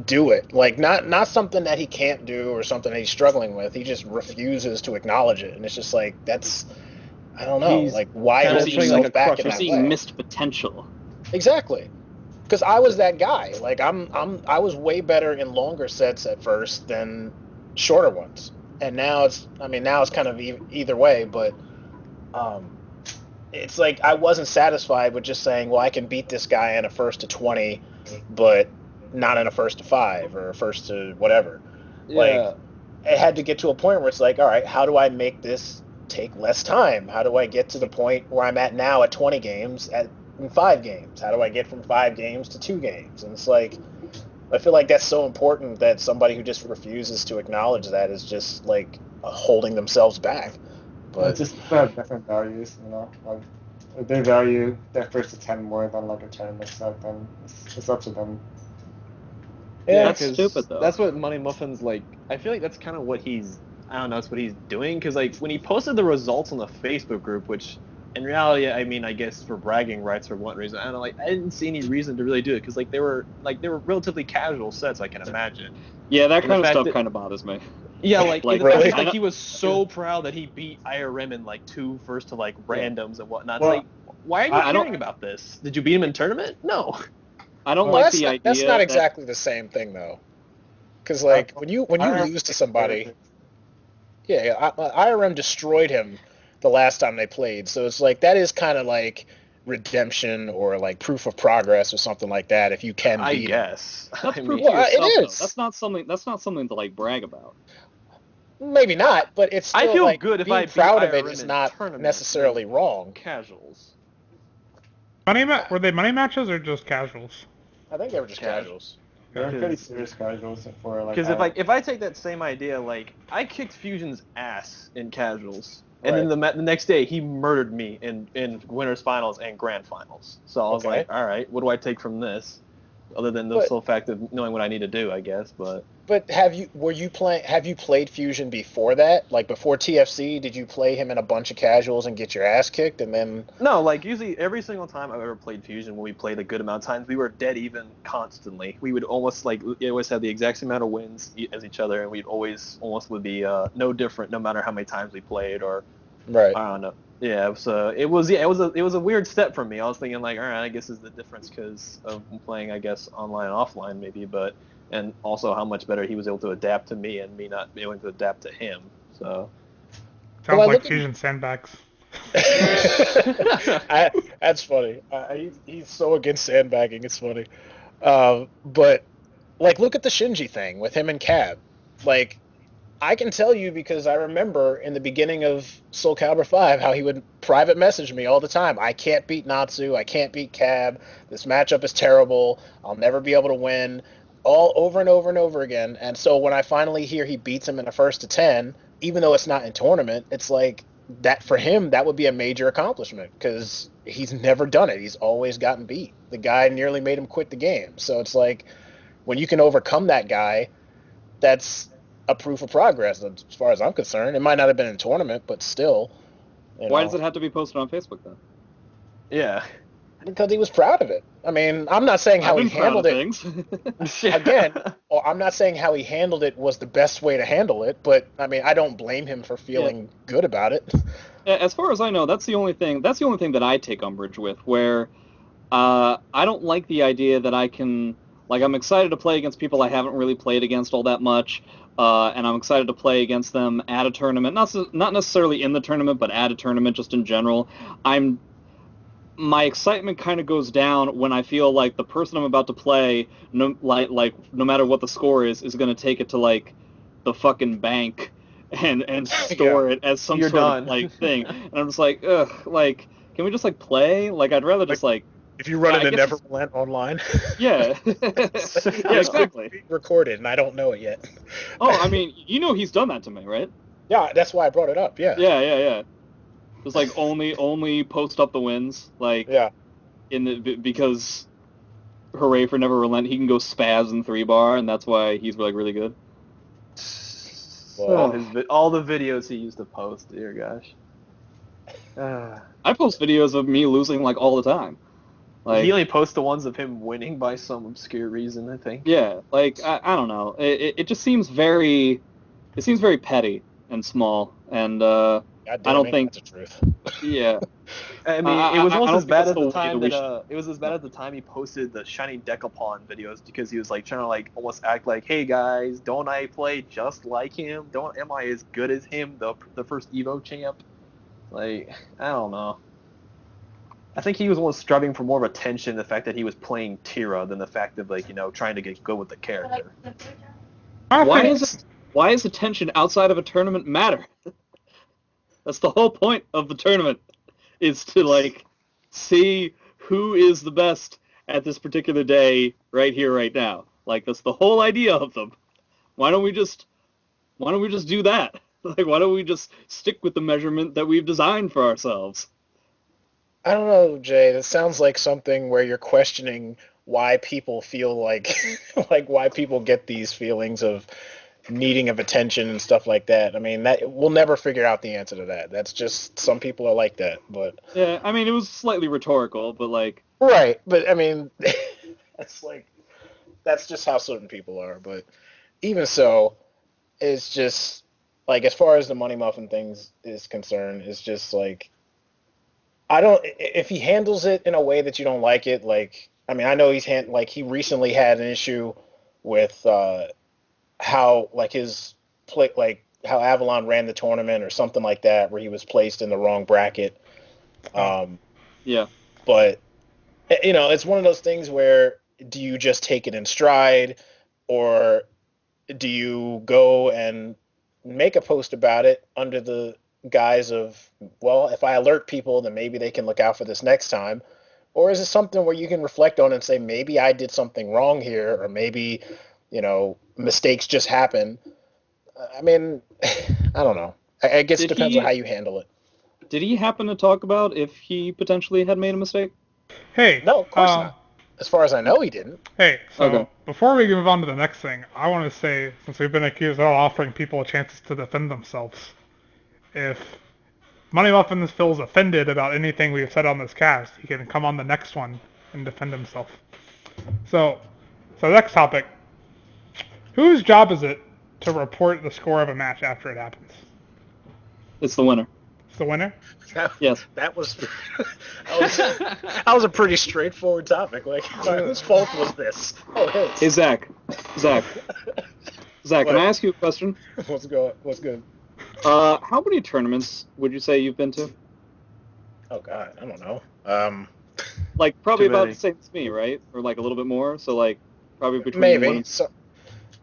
do it, like not something that he can't do or something that he's struggling with. He just refuses to acknowledge it, and it's just like I don't know, He's like why kinda hold showing, yourself like, a back crutch in You're that seeing way? missed potential. Exactly. Because I was that guy. Like I was way better in longer sets at first than shorter ones, and now it's kind of either way. But it's like I wasn't satisfied with just saying, well, I can beat this guy in a first to 20, but not in a first to 5 or a first to whatever. Yeah. Like it had to get to a point where it's like, all right, how do I make this take less time? How do I get to the point where I'm at now at 20 games in 5 games? How do I get from 5 games to 2 games? And it's like, I feel like that's so important that somebody who just refuses to acknowledge that is just like holding themselves back. But it's just people have different values, Like if they value their first to 10 more than like a tournament set, then it's up to them. yeah, That's 'cause stupid, though. That's what Money Muffin's like. I feel like that's kind of what he's. I don't know. That's what he's doing. Because like when he posted the results on the Facebook group, which in reality, I mean, I guess for bragging rights for one reason, I don't know. Like I didn't see any reason to really do it because like they were relatively casual sets. I can imagine. Yeah, that And the kind of fact stuff that- kind of bothers me. Yeah, like, Like, the fact really? that, like he was so proud that he beat IRM in like 2 first to like randoms and whatnot. Well, It's like, why are you I don't- caring about this? Did you beat him in tournament? No. I don't Well, like that's the not, idea that's not that- exactly the same thing though. Because like when you lose to somebody, yeah, IRM destroyed him the last time they played. So it's like that is kind of like redemption or like proof of progress or something like that. If you can I beat him. guess. That's I proof mean, to Well, it yourself, though. is. That's not something to like brag about. Maybe not, but it's still I feel like good if being I beat proud of it IRM is in not tournament necessarily wrong. casuals. were they money matches or just casuals? I think they were just Cash. casuals. They're Because- pretty serious casuals for like. Because if I take that same idea, like I kicked Fusion's ass in casuals, And Right. then the next day, he murdered me in winners finals and grand finals. So I was Okay. like, all right, what do I take from this? Other than the But sole fact of knowing what I need to do, I guess. But have you played Fusion before that? Like before TFC, did you play him in a bunch of casuals and get your ass kicked and then no, like usually every single time I've ever played Fusion, when we played a good amount of times, we were dead even constantly. We would almost like we always had the exact same amount of wins as each other, and we'd always almost would be no different no matter how many times we played or right? I don't know. Yeah, so it was a weird step for me. I was thinking like, all right, I guess is the difference because of playing, I guess, online and offline maybe, but and also how much better he was able to adapt to me and me not being able to adapt to him. So Sounds Well, I like look at Fusion sandbags. That's funny. He's so against sandbagging. It's funny. But like, look at the Shinji thing with him and Cab. Like, I can tell you because I remember in the beginning of Soul Calibur 5 how he would private message me all the time. I can't beat Natsu. I can't beat Cab. This matchup is terrible. I'll never be able to win. All over and over and over again. And so when I finally hear he beats him in a first to 10, even though it's not in tournament, it's like that for him, that would be a major accomplishment because he's never done it. He's always gotten beat. The guy nearly made him quit the game. So it's like when you can overcome that guy, that's a proof of progress as far as I'm concerned. It might not have been in a tournament, but still, Why does it have to be posted on Facebook then? yeah, because he was proud of it. I mean, I'm not saying I've how he been proud of handled it. things. Again, or I'm not saying how he handled it was the best way to handle it, but I mean, I don't blame him for feeling good about it. As far as I know, that's the only thing. That's the only thing that I take umbrage with. Where I don't like the idea that I can, like, I'm excited to play against people I haven't really played against all that much, and I'm excited to play against them at a tournament, not necessarily in the tournament, but at a tournament just in general. My excitement kind of goes down when I feel like the person I'm about to play, no matter what the score is going to take it to like the fucking bank and store it as some You're sort done. of like thing. And I'm just like, ugh, like, can we just like play? Like, I'd rather just like, If you run I into guess it's- Neverland online, yeah, yeah, it's exactly. being recorded, and I don't know it yet. Oh, I mean, you know, he's done that to me, right? Yeah, that's why I brought it up. Yeah. Yeah. Just like only post up the wins, like Yeah. because hooray for Never Relent, he can go spaz in 3-bar, and that's why he's like really good. all all the videos he used to post. Dear gosh. I post videos of me losing like all the time. Like, He only posts the ones of him winning by some obscure reason, I think. yeah, like I don't know. It just seems very petty and small, and God I damn don't it, think that's the truth. yeah. I mean, it was I almost don't as think bad that's as the the way time that we that it was as bad as the time he posted the Shiny Decapon videos because he was like trying to like almost act like, hey guys, don't I play just like him? Am I as good as him, the first Evo champ? Like, I don't know. I think he was almost striving for more of attention, the fact that he was playing Tira, than the fact of like trying to get good with the character. Why is attention outside of a tournament matter? That's the whole point of the tournament, is to like see who is the best at this particular day, right here, right now. Like, that's the whole idea of them. Why don't we just do that? Like, why don't we just stick with the measurement that we've designed for ourselves? I don't know, Jay. That sounds like something where you're questioning why people feel like like why people get these feelings of needing of attention and stuff like that. I mean, that we'll never figure out the answer to that. That's just some people are like that, but Yeah, I mean, it was slightly rhetorical, but like, right. But I mean, that's like that's just how certain people are. But even so, it's just like as far as the money muffin things is concerned, it's just like I don't if he handles it in a way that you don't like it. Like I mean, I know like he recently had an issue with how like his play like how Avalon ran the tournament or something like that, where he was placed in the wrong bracket. Um, yeah. but it's one of those things where do you just take it in stride, or do you go and make a post about it under the guise of, well, if I alert people, then maybe they can look out for this next time? Or is it something where you can reflect on and say, maybe I did something wrong here, or maybe, mistakes just happen? I mean, I don't know. I guess it Did depends on he- how you handle it. Did he happen to talk about if he potentially had made a mistake? Hey, No, of course not. As far as I know, he didn't. Hey, so Okay. before we move on to the next thing, I want to say, since we've been accused of offering people chances to defend themselves, if Money Muffins feels offended about anything we've said on this cast, he can come on the next one and defend himself. So next topic. Whose job is it to report the score of a match after it happens? It's the winner. It's the winner? Yes. That was that was a pretty straightforward topic. Like, whose fault was this? Oh, his. Hey, Zach. Zach, What? can I ask you a question? What's good? How many tournaments would you say you've been to? Oh God, I don't know. Like, probably Too about many. the same as me, right? Or like a little bit more. So like, probably between one Maybe and...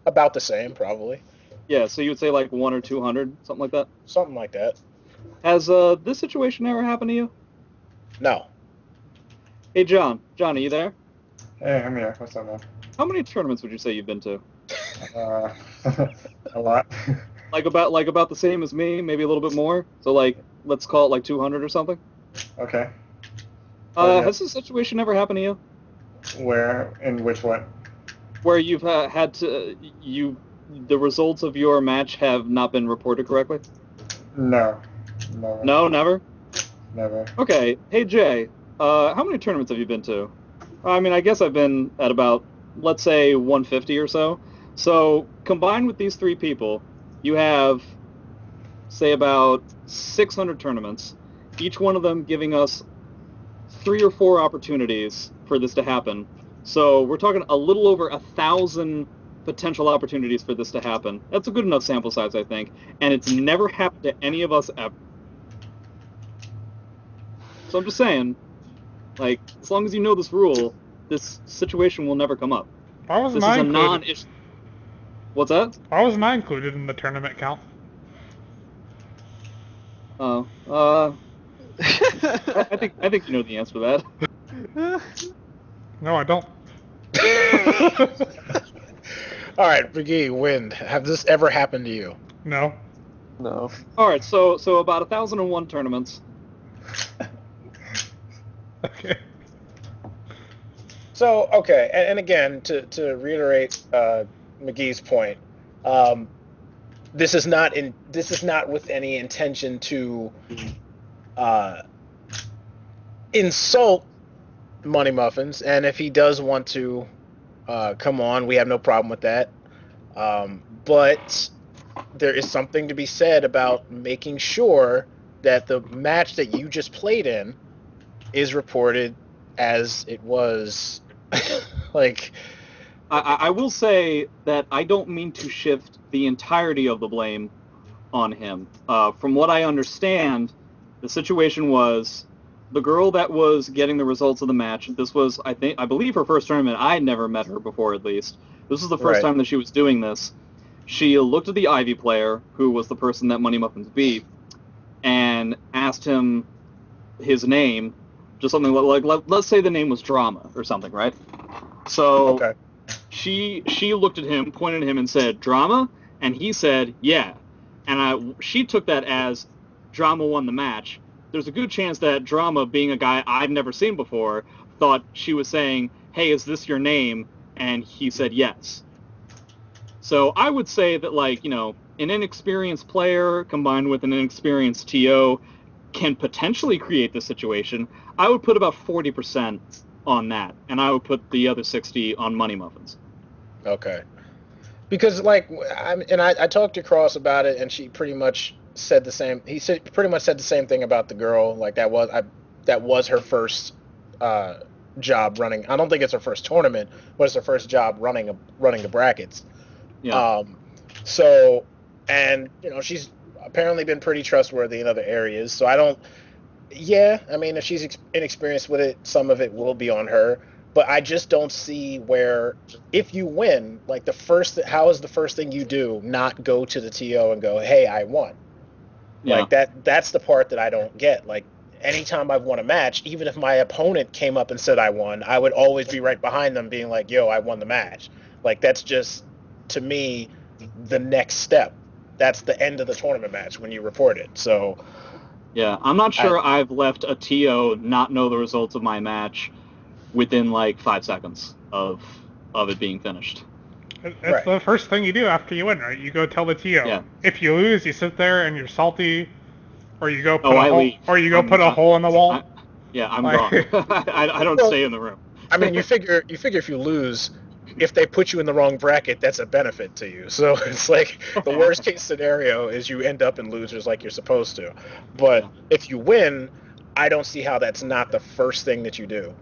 about the same, probably Yeah. So you would say like 1 or 200, something like that. something like that. Has this situation ever happened to you? No, Hey, John. John, are you there? Hey, I'm here. What's up, man? How many tournaments would you say you've been to? A lot. Like about the same as me, maybe a little bit more. So like, let's call it like 200 or something. Okay. Oh, yeah. Has this situation ever happened to you, Where? In which what? where you've had to the results of your match have not been reported correctly? No. Never. No, never. Never. Okay. Hey Jay, how many tournaments have you been to? I mean, I guess I've been at about, let's say, 150 or so. So combined with these three people, you have, say, about 600 tournaments, each one of them giving us 3 or 4 opportunities for this to happen. So we're talking a little over 1,000 potential opportunities for this to happen. That's a good enough sample size, I think. And it's never happened to any of us ever. So I'm just saying, like, as long as you know this rule, this situation will never come up. Why wasn't This I is a included? non-issue. What's that? Why wasn't I included in the tournament count? Oh, I think you know the answer to that. No, I don't. All right, McGee, Wind. Have this ever happened to you? No. No. All right, so about 1,001 tournaments. Okay. So okay, and again, to reiterate McGee's point, this is not with any intention to insult Money Muffins, and if he does want to come on, we have no problem with that. But there is something to be said about making sure that the match that you just played in is reported as it was. Like, I will say that I don't mean to shift the entirety of the blame on him. From what I understand, the situation was the girl that was getting the results of the match. This was, I believe, her first tournament. I had never met her before, at least. This was the first Right. time that she was doing this. She looked at the Ivy player, who was the person that Money Muffins beat, and asked him his name, just something like let's say the name was Drama or something, right? So okay, she looked at him, pointed at him, and said, "Drama?" And he said, "Yeah." And she took that as Drama won the match. There's a good chance that Drama, being a guy I've never seen before, thought she was saying, "Hey, is this your name?" And he said yes. So I would say that, like, an inexperienced player combined with an inexperienced TO can potentially create this situation. I would put about 40% on that, and I would put the other 60 on Money Muffins. okay. Because like, I talked to Cross about it, and she pretty much said the same. Pretty much said the same thing about the girl. Like that was her first job running. I don't think it's her first tournament, but it's her first job running the brackets. Yeah. So, and she's apparently been pretty trustworthy in other areas. So I don't. Yeah, I mean, if she's inexperienced with it, some of it will be on her. But I just don't see where, if you win, like how is the first thing you do not go to the TO and go, "Hey, I won." Yeah. Like that's the part that I don't get. Like, anytime I've won a match, even if my opponent came up and said I won, I would always be right behind them being like, "Yo, I won the match." Like, that's just, to me, the next step. that's the end of the tournament match when you report it. So Yeah, I'm not sure I've left a TO not know the results of my match within like 5 seconds of it being finished. It's the first thing you do after you win, right? You go tell the TO. Yeah. If you lose, you sit there and you're salty, or you go put Oh, a I hole, leave. or you go put a hole in the wall. I'm Like- gone. I don't Well, stay in the room. I mean, you figure if you lose, if they put you in the wrong bracket, that's a benefit to you. So it's like the worst case scenario is you end up in losers like you're supposed to. But if you win, I don't see how that's not the first thing that you do.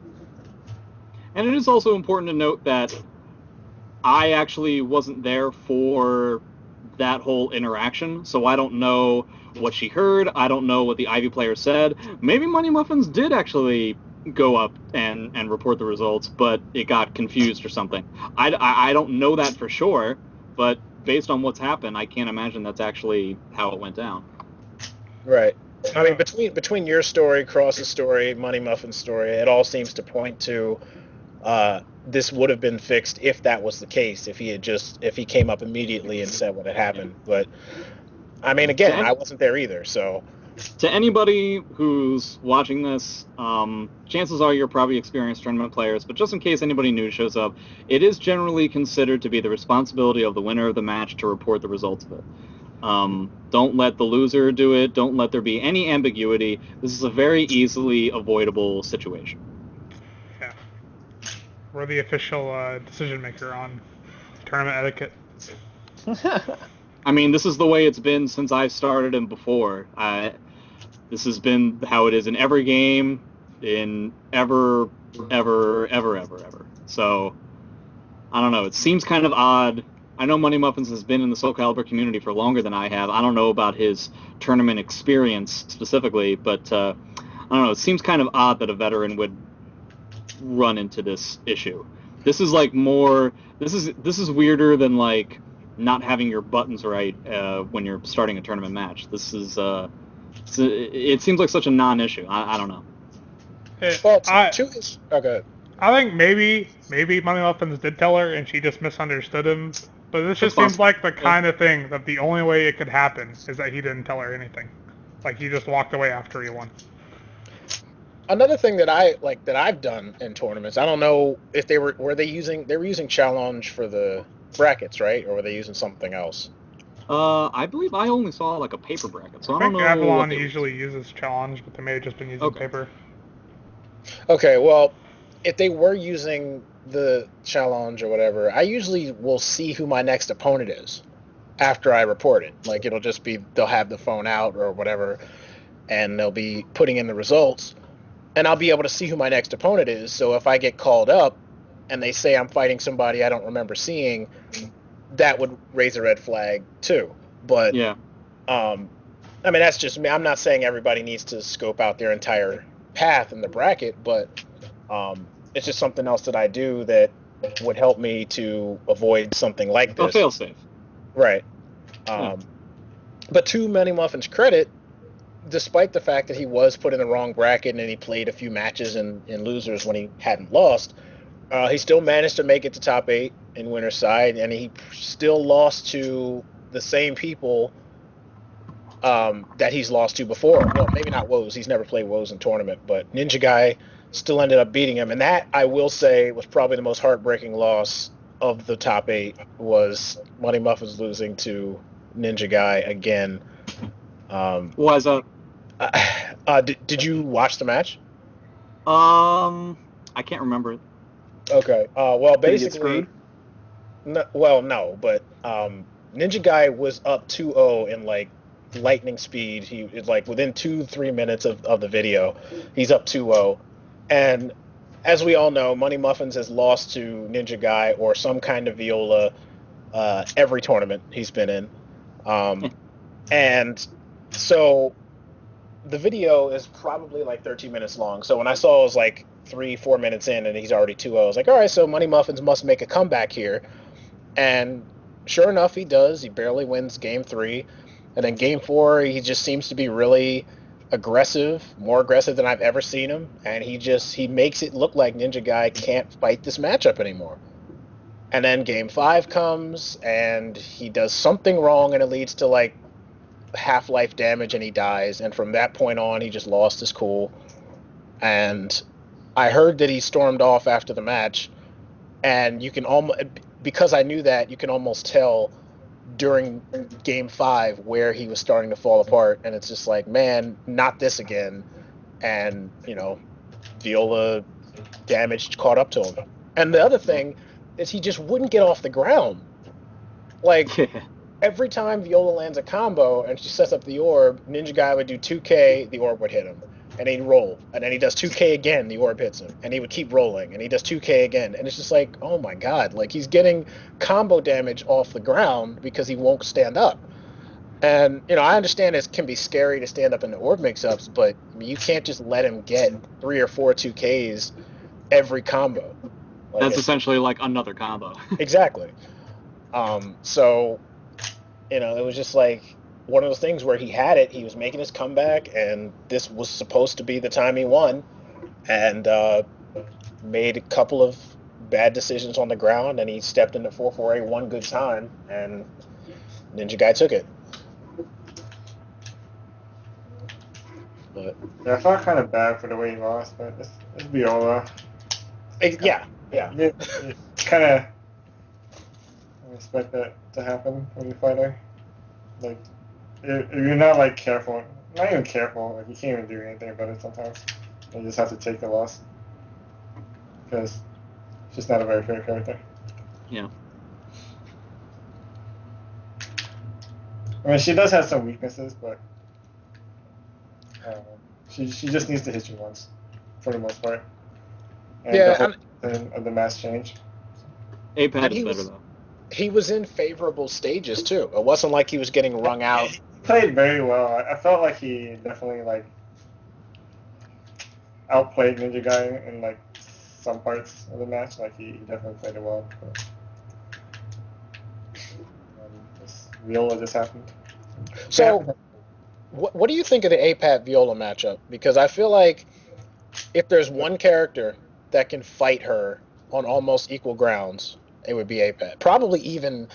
And it is also important to note that I actually wasn't there for that whole interaction, so I don't know what she heard. I don't know what the Ivy player said. Maybe Money Muffins did actually go up and report the results, but it got confused or something. I don't know that for sure, but based on what's happened, I can't imagine that's actually how it went down. Right. I mean, between your story, Cross's story, Money Muffin's story, it all seems to point to this would have been fixed if that was the case, if he came up immediately and said what had happened. But I mean, again, I wasn't there either, so. To anybody who's watching this, chances are you're probably experienced tournament players, but just in case anybody new shows up, it is generally considered to be the responsibility of the winner of the match to report the results of it. Don't let the loser do it. Don't let there be any ambiguity. This is a very easily avoidable situation. Yeah. We're the official decision maker on tournament etiquette. I mean, this is the way it's been since I started and before. This has been how it is in every game, in ever. So, I don't know. It seems kind of odd. I know Money Muffins has been in the Soul Calibur community for longer than I have. I don't know about his tournament experience specifically, but I don't know. It seems kind of odd that a veteran would run into this issue. This is like more. This is weirder than like not having your buttons right when you're starting a tournament match. This is it seems like such a non-issue. I don't know. Okay. I think maybe Money Muffins did tell her and she just misunderstood him. But this just seems like the kind of thing that the only way it could happen is that he didn't tell her anything. Like he just walked away after he won. Another thing that I've done in tournaments, I don't know if they were using challenge for the brackets, right? Or were they using something else? I believe I only saw like a paper bracket, so I don't know. Avalon usually uses challenge, but they may have just been using paper. Okay, well, if they were using the challenge or whatever, I usually will see who my next opponent is after I report it. Like it'll just be they'll have the phone out or whatever, and they'll be putting in the results, and I'll be able to see who my next opponent is. So if I get called up and they say I'm fighting somebody I don't remember seeing, that would raise a red flag too. But yeah, I mean that's just me. I'm not saying everybody needs to scope out their entire path in the bracket, but it's just something else that I do that would help me to avoid something like this. A fail safe. Right. But to Money Muffin's credit, despite the fact that he was put in the wrong bracket and he played a few matches in losers when he hadn't lost, he still managed to make it to top 8 in winner's side, and he still lost to the same people that he's lost to before. Well, maybe not Woahhzz. He's never played Woahhzz in tournament, but Ninja Guy still ended up beating him. And that, I will say, was probably the most heartbreaking loss of the top 8, was Money Muffins losing to Ninja Guy again. Was did you watch the match? I can't remember it. Okay. Well, basically, no, but Ninja Guy was up 2-0 in like lightning speed. He is like within 2-3 minutes of the video, he's up 2-0. And as we all know, Money Muffins has lost to Ninja Guy or some kind of viola every tournament he's been in. And so the video is probably like 13 minutes long. So when I saw it was like 3-4 minutes in and he's already 2-0, I was like, all right, so Money Muffins must make a comeback here. And sure enough, he does. He barely wins game 3. And then game 4, he just seems to be really aggressive, more aggressive than I've ever seen him. And he makes it look like Ninja Guy can't fight this matchup anymore. And then game 5 comes, and he does something wrong, and it leads to like half-life damage, and he dies. And from that point on, he just lost his cool. And I heard that he stormed off after the match, and you can almost, because I knew that, you can almost tell during game 5 where he was starting to fall apart. And it's just like, man, not this again. And Viola damage caught up to him. And the other thing is he just wouldn't get off the ground. Like, every time Viola lands a combo and she sets up the orb, Ninja Guy would do 2K, the orb would hit him. And he'd roll. And then he does 2K again, the orb hits him. And he would keep rolling. And he does 2K again. And it's just like, oh my god. Like, he's getting combo damage off the ground because he won't stand up. And, I understand it can be scary to stand up in the orb mix-ups, but you can't just let him get 3 or 4 2Ks every combo. Like, That's essentially like another combo. Exactly. So, it was just like one of those things where he had it, he was making his comeback, and this was supposed to be the time he won, and made a couple of bad decisions on the ground, and he stepped into 4-4-A one good time, and Ninja Guy took it. But Yeah, I felt kind of bad for the way he lost, but it's Viola. yeah. You kind of expect that to happen when you fight her. Like, if you're not like careful, not even careful, like you can't even do anything about it sometimes. You just have to take the loss because she's not a very fair character. Yeah. I mean, she does have some weaknesses, but I don't know. She just needs to hit you once, for the most part. And Yeah, the whole thing of the mass change. Apat And is he better was- though. he was in favorable stages too. It wasn't like he was getting wrung out. He played very well. I felt like he definitely like outplayed Ninja Guy in like some parts of the match. Like he definitely played it well. But, Viola just happened. So, what do you think of the Apat Viola matchup? Because I feel like if there's one character that can fight her on almost equal grounds, it would be Apat. Probably even,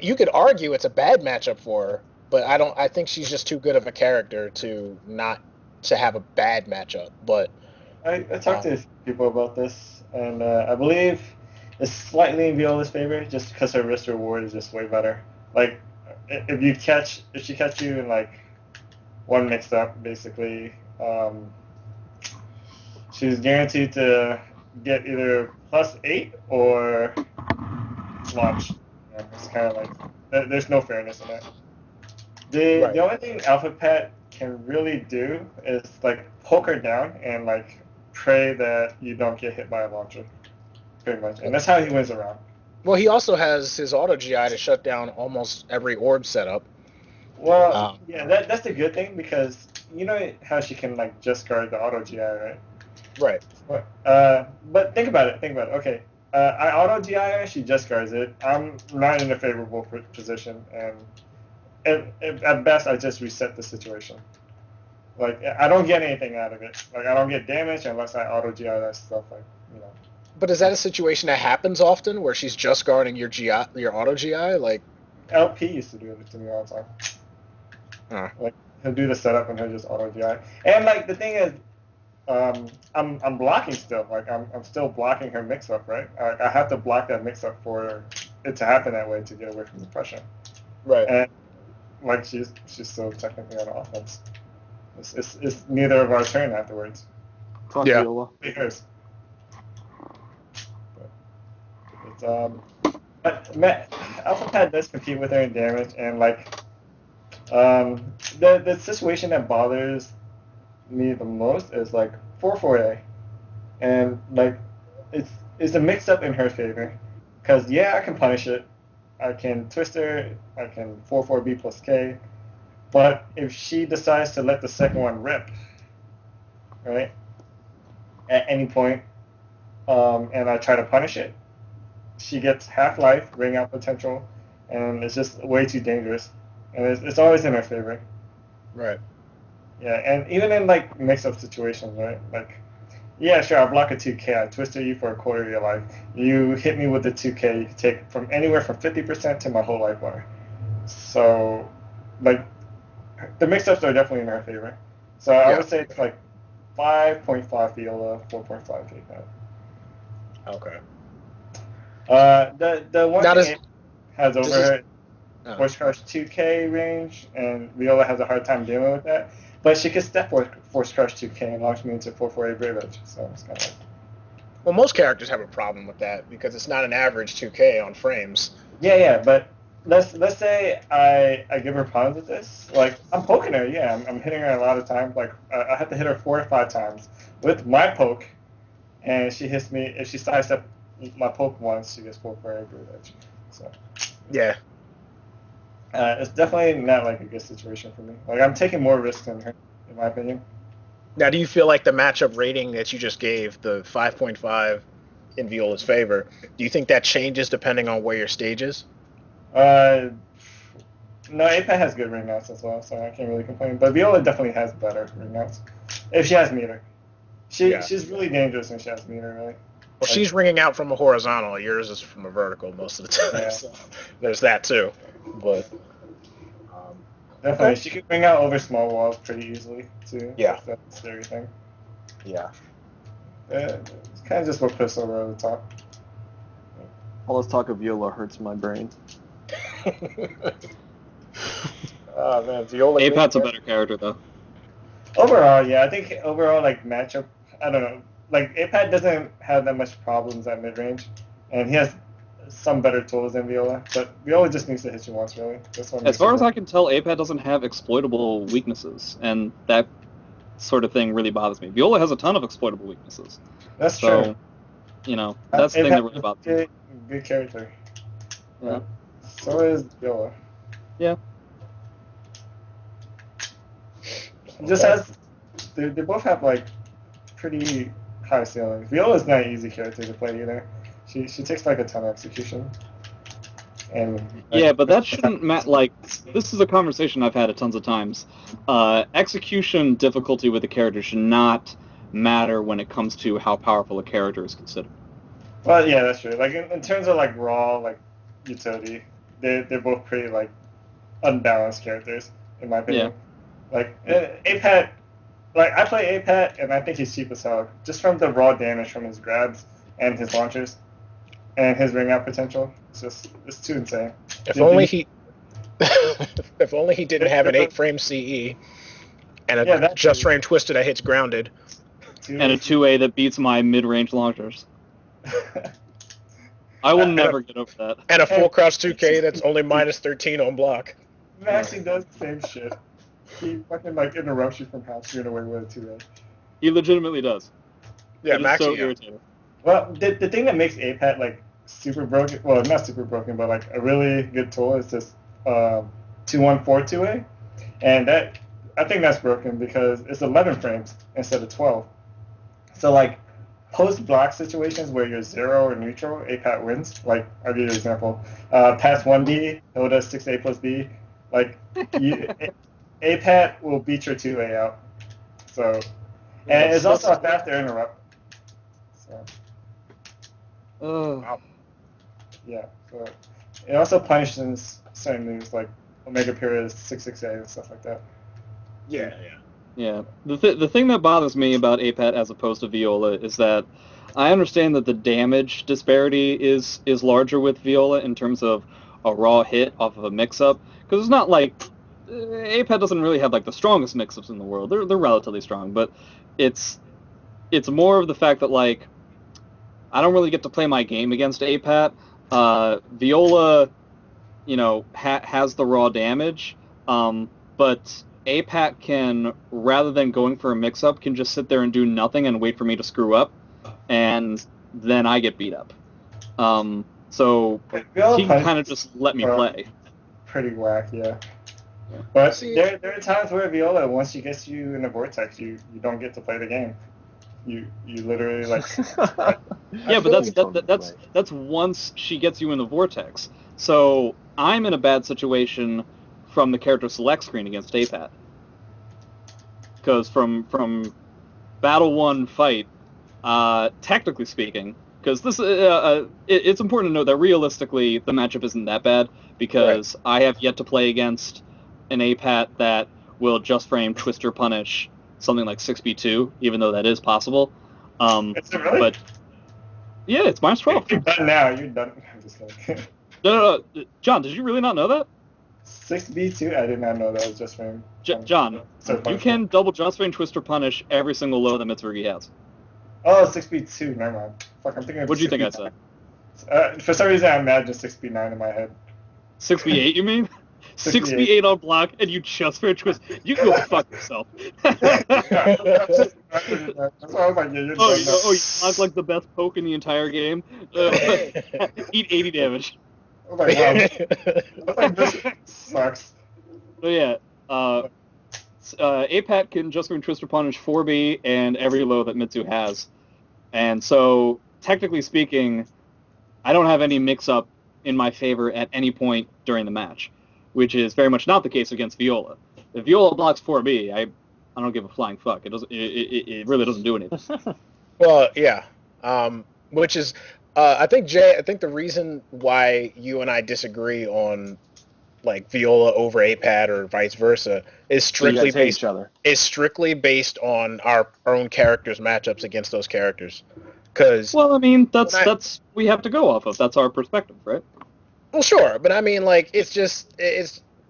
you could argue it's a bad matchup for her, but I think she's just too good of a character to have a bad matchup. But I talked to a few people about this, and I believe it's slightly in Viola's favor, just because her risk reward is just way better. Like, if she catch you in like one mix up, basically, she's guaranteed to get either +8 or launch. It's kind of like there's no fairness in that. The only thing Alpha Pet can really do is like poke her down and like pray that you don't get hit by a launcher, pretty much, and that's how he wins around. well, he also has his auto GI to shut down almost every orb setup. Well, yeah, that's the good thing because you know how she can like just guard the auto GI, right? Right. But think about it. Okay, I auto GI her, she just guards it. I'm not in a favorable position, and at best I just reset the situation. Like I don't get anything out of it. Like I don't get damage unless I auto GI that stuff. Like But is that a situation that happens often where she's just guarding your GI, your auto GI? Like LP used to do it to me all the time. Like he'll do the setup and he'll just auto GI. And like the thing is, I'm blocking still. Like I'm still blocking her mix up, right? I have to block that mix up for it to happen that way to get away from the pressure. Right. And like she's still technically on offense. It's neither of our turn afterwards. Fuck Yeah. Viola. It's hers. But Alpha Pad does compete with her in damage, and like the situation that bothers me the most is like 4-4A, and like it's a mix up in her favor, because yeah, I can punish it, I can twist her, I can 4-4B plus K, but if she decides to let the second one rip, right, at any point, and I try to punish it, she gets half-life, ring out potential, and it's just way too dangerous. And it's always in her favor. Right. Yeah, and even in like mix-up situations, right? Like Yeah, sure, I'll block a 2K. I twisted you for a quarter of your life. You hit me with the 2K. You take from anywhere from 50% to my whole life bar. So, like, the mix-ups are definitely in her favor. So I Yeah. would say it's like 5.5 viola, 4.5 apat. Okay. The one Now thing does it has over this is her Force Crush 2K range, and Viola has a hard time dealing with that. But she can step Force Crush 2K and launch me into 448 Brave Edge. So it's kind of like, well, most characters have a problem with that because it's not an average 2K on frames. yeah. But let's say I give her problems with this. Like I'm poking her, yeah. I'm hitting her a lot of times. Like I have to hit her 4 or 5 times with my poke, and she hits me. If she sidesteps my poke once, she gets 448 Brave Edge. So. Yeah. It's definitely not like a good situation for me. Like I'm taking more risks than her, in my opinion. Now, do you feel like the matchup rating that you just gave, the 5.5 in Viola's favor, do you think that changes depending on where your stage is? No, apat has good ring outs as well, so I can't really complain. But Viola definitely has better ring outs if she has meter. She's really dangerous when she has meter, really. Well, she's ringing out from a horizontal. Yours is from a vertical most of the time. Yeah. So there's that too. But Definitely, okay. she can ring out over small walls pretty easily too. Yeah. That's the scary thing. Yeah. It's kind of just what puts her over the top. All this talk of Viola hurts my brain. Oh man, Viola. Apat's a better character though. Overall, yeah, I think overall like matchup, I don't know. Like apat doesn't have that much problems at mid range, and he has some better tools than Viola. But Viola just needs to hit you once, really. That's what As far as I can tell, Apat doesn't have exploitable weaknesses, and that sort of thing really bothers me. Viola has a ton of exploitable weaknesses. That's So, true. you know, that's the thing that really bothers me. Good character. Yeah. So is Viola. Yeah. Just has they both have like pretty high ceilings. Viola's not an easy character to play either. She takes like a ton of execution. And like, Yeah, but that shouldn't matter. Like, this is a conversation I've had tons of times. Execution difficulty with a character should not matter when it comes to how powerful a character is considered. Well, yeah, that's true. Like in terms of like raw like utility, they're both pretty like unbalanced characters in my opinion. Like apat, like I play apat and I think he's cheap as hell just from the raw damage from his grabs and his launchers and his ring out potential. It's too insane. If only he, if only he didn't have an 8-frame CE and a just frame twisted that hits grounded. And a 2A that beats my mid-range launchers. I will never get over that. And a full crouch 2K that's only minus 13 on block. Maxie does the same shit. He fucking like interrupts you from half screen away with a 2A. He legitimately does. Yeah, it is Maxi. so Yeah. irritating. Well, the thing that makes apat like super broken, well, not super broken, but like a really good tool is this 2-1-4-2A, and that I think that's broken because it's 11 frames instead of 12. So like post block situations where you're 0 or neutral, apat wins. Like I'll give you an example. Pass 1B, Hilda 6A plus B. Like apat will beat your 2A out. So and it's also a faster interrupt. So. Ugh. Yeah, so it also punishes certain moves like Omega Period 6-6A and stuff like that. Yeah. Yeah. The thing that bothers me about apat as opposed to Viola is that I understand that the damage disparity is larger with Viola in terms of a raw hit off of a mix-up, because it's not like apat doesn't really have like the strongest mix-ups in the world. They're relatively strong, but it's more of the fact that like I don't really get to play my game against apat. Viola, you know, has the raw damage, but apat can, rather than going for a mix-up, can just sit there and do nothing and wait for me to screw up, and then I get beat up. So he can kind of just let me play. Pretty whack, yeah. But there are times where Viola, once she gets you in the vortex, you don't get to play the game. You literally like. Yeah, but that's once she gets you in the vortex. So I'm in a bad situation from the character select screen against apat, because from battle 1 fight, Technically speaking, because this it's important to note that realistically the matchup isn't that bad because I have yet to play against an apat that will just frame Twister punish something like 6b2, even though that is possible. Is it really? But yeah, it's -12. You're done now. You're done. I'm just kidding. No, John, did you really not know that? 6b2? I did not know that was just frame. John, you can double just frame Twister punish every single low that Mitsurugi has. Oh, 6b2. Never mind. Fuck, I'm thinking of What do you think I said? For some reason, I imagined 6b9 in my head. 6b8, you mean? 6b8 on block, and you just frame Twist. You can go fuck yourself. That's why I was like, yeah, you're done. You block like the best poke in the entire game. Eat 80 damage. I was like, wow. I was like, this sucks. So yeah, apat can just frame Twister punish 4b and every low that Mitsu has. And so, technically speaking, I don't have any mix-up in my favor at any point during the match, which is very much not the case against Viola. If Viola blocks 4b, I don't give a flying fuck. It doesn't. It really doesn't do anything. Well, yeah. Which is, I think Jay. I think the reason why you and I disagree on like Viola over apat or vice versa is strictly based on our own characters' matchups against those characters. Because well, I mean, that's we have to go off of. That's our perspective, right? Well, sure, but I mean, like, it's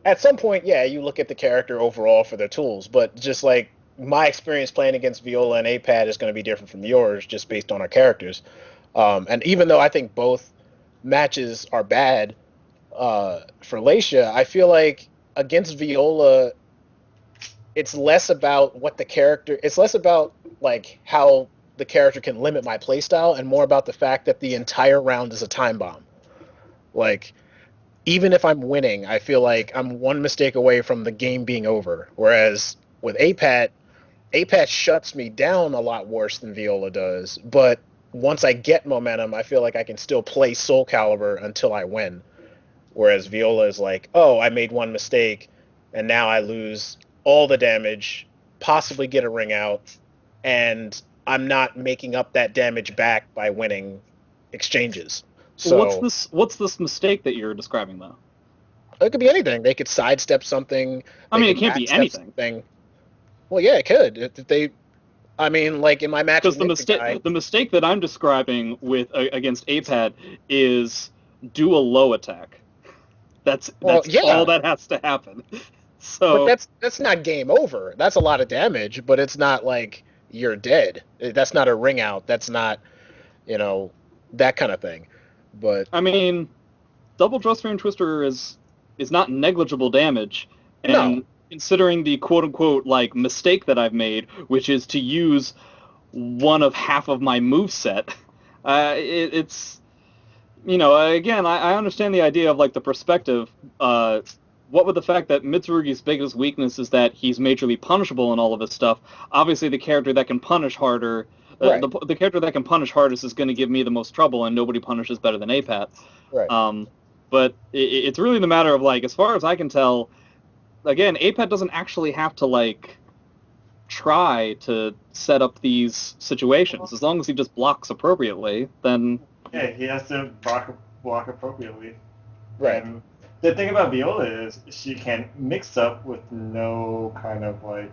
at some point, yeah, you look at the character overall for their tools, but just like my experience playing against Viola and apat is going to be different from yours, just based on our characters. And even though I think both matches are bad for Laisha, I feel like against Viola, it's less about it's less about like how the character can limit my playstyle and more about the fact that the entire round is a time bomb. Like, even if I'm winning, I feel like I'm one mistake away from the game being over. Whereas with apat shuts me down a lot worse than Viola does. But once I get momentum, I feel like I can still play Soul Calibur until I win. Whereas Viola is like, oh, I made one mistake, and now I lose all the damage, possibly get a ring out, and I'm not making up that damage back by winning exchanges. So what's this mistake that you're describing, though? It could be anything. They could sidestep something. I mean, it can't be anything. Well, yeah, it could. I mean, like in my match, because the mistake that I'm describing with against apat is do a low attack. That's all that has to happen. So, but that's not game over. That's a lot of damage, but it's not like you're dead. That's not a ring out. That's not, that kind of thing. But I mean, double just frame Twister is not negligible damage, and no. Considering the quote unquote like mistake that I've made, which is to use one of half of my moveset, it's again I understand the idea of like the perspective. What with the fact that Mitsurugi's biggest weakness is that he's majorly punishable in all of his stuff. Obviously, the character that can punish harder. Right. The character that can punish hardest is going to give me the most trouble, and nobody punishes better than apat. Right. But it's really the matter of, like, as far as I can tell, again, apat doesn't actually have to, like, try to set up these situations. As long as he just blocks appropriately, then... Yeah, he has to block appropriately. Right. And the thing about Viola is she can mix up with no kind of, like,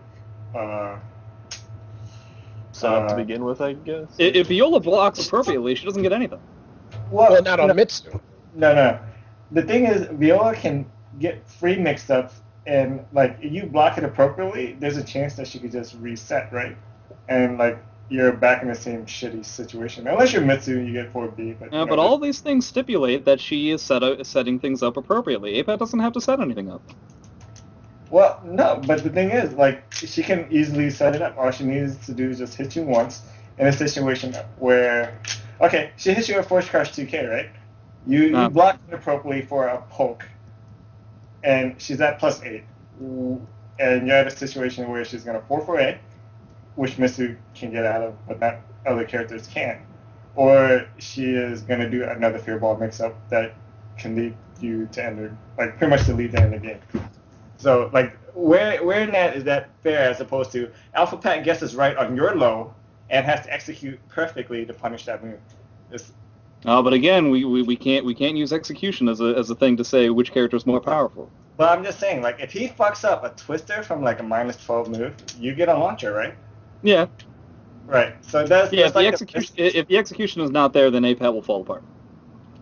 to begin with, I guess. If Viola blocks appropriately, she doesn't get anything. Well, not on Mitsu. No. The thing is, Viola can get free mix-ups, and like if you block it appropriately, there's a chance that she could just reset, right? And like you're back in the same shitty situation. Unless you're Mitsu, you get 4B. But all these things stipulate that she is setting things up appropriately. apat doesn't have to set anything up. Well, no, but the thing is, like, she can easily set it up. All she needs to do is just hit you once in a situation where, okay, she hits you at Force Crush 2K, right? You block it appropriately for a poke, and she's at +8. And you're at a situation where she's going to 4-4-A, which Mitsu can get out of, but not other characters can. Or she is going to do another Fear Ball mix-up that can lead you to end her, like, pretty much to lead to end the game. So, like, where in that is that fair as opposed to Alpha Pat guesses right on your low, and has to execute perfectly to punish that move. It's, But again, we can't use execution as a thing to say which character is more powerful. but I'm just saying, like, if he fucks up a twister from like a -12 move, you get a launcher, right? Yeah. Right. So that's Yeah. that's If the execution is not there, then apat will fall apart.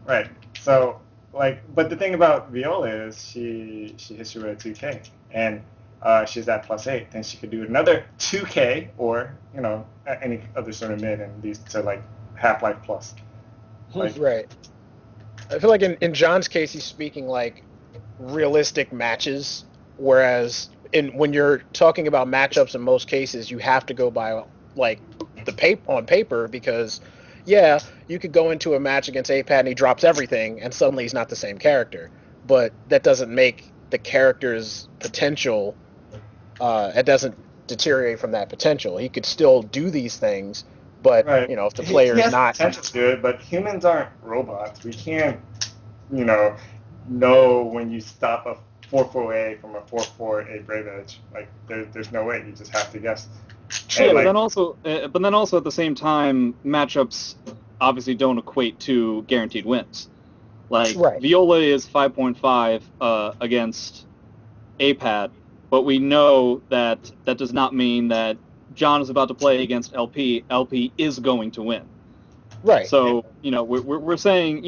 right. So like, but the thing about Viola is she hits you with a 2K, and she's at +8. Then she could do another 2K, or any other sort of mid, and these to like Half-Life plus. Like, Right. I feel like in John's case, he's speaking like realistic matches, whereas when you're talking about matchups, in most cases, you have to go by like on paper, because yeah, you could go into a match against apat and he drops everything, and suddenly he's not the same character. But that doesn't make the character's potential. It doesn't deteriorate from that potential. He could still do these things, but right. if the player he is has not potential to do it, but humans aren't robots. We can't, know when you stop a 4-4A from a 4-4A Brave Edge. Like there's no way. You just have to guess. Yeah, And, but then also at the same time, matchups obviously don't equate to guaranteed wins. Like Right. Viola is 5.5 against apat, but we know that does not mean that John is about to play against LP. LP is going to win. right. So we're saying I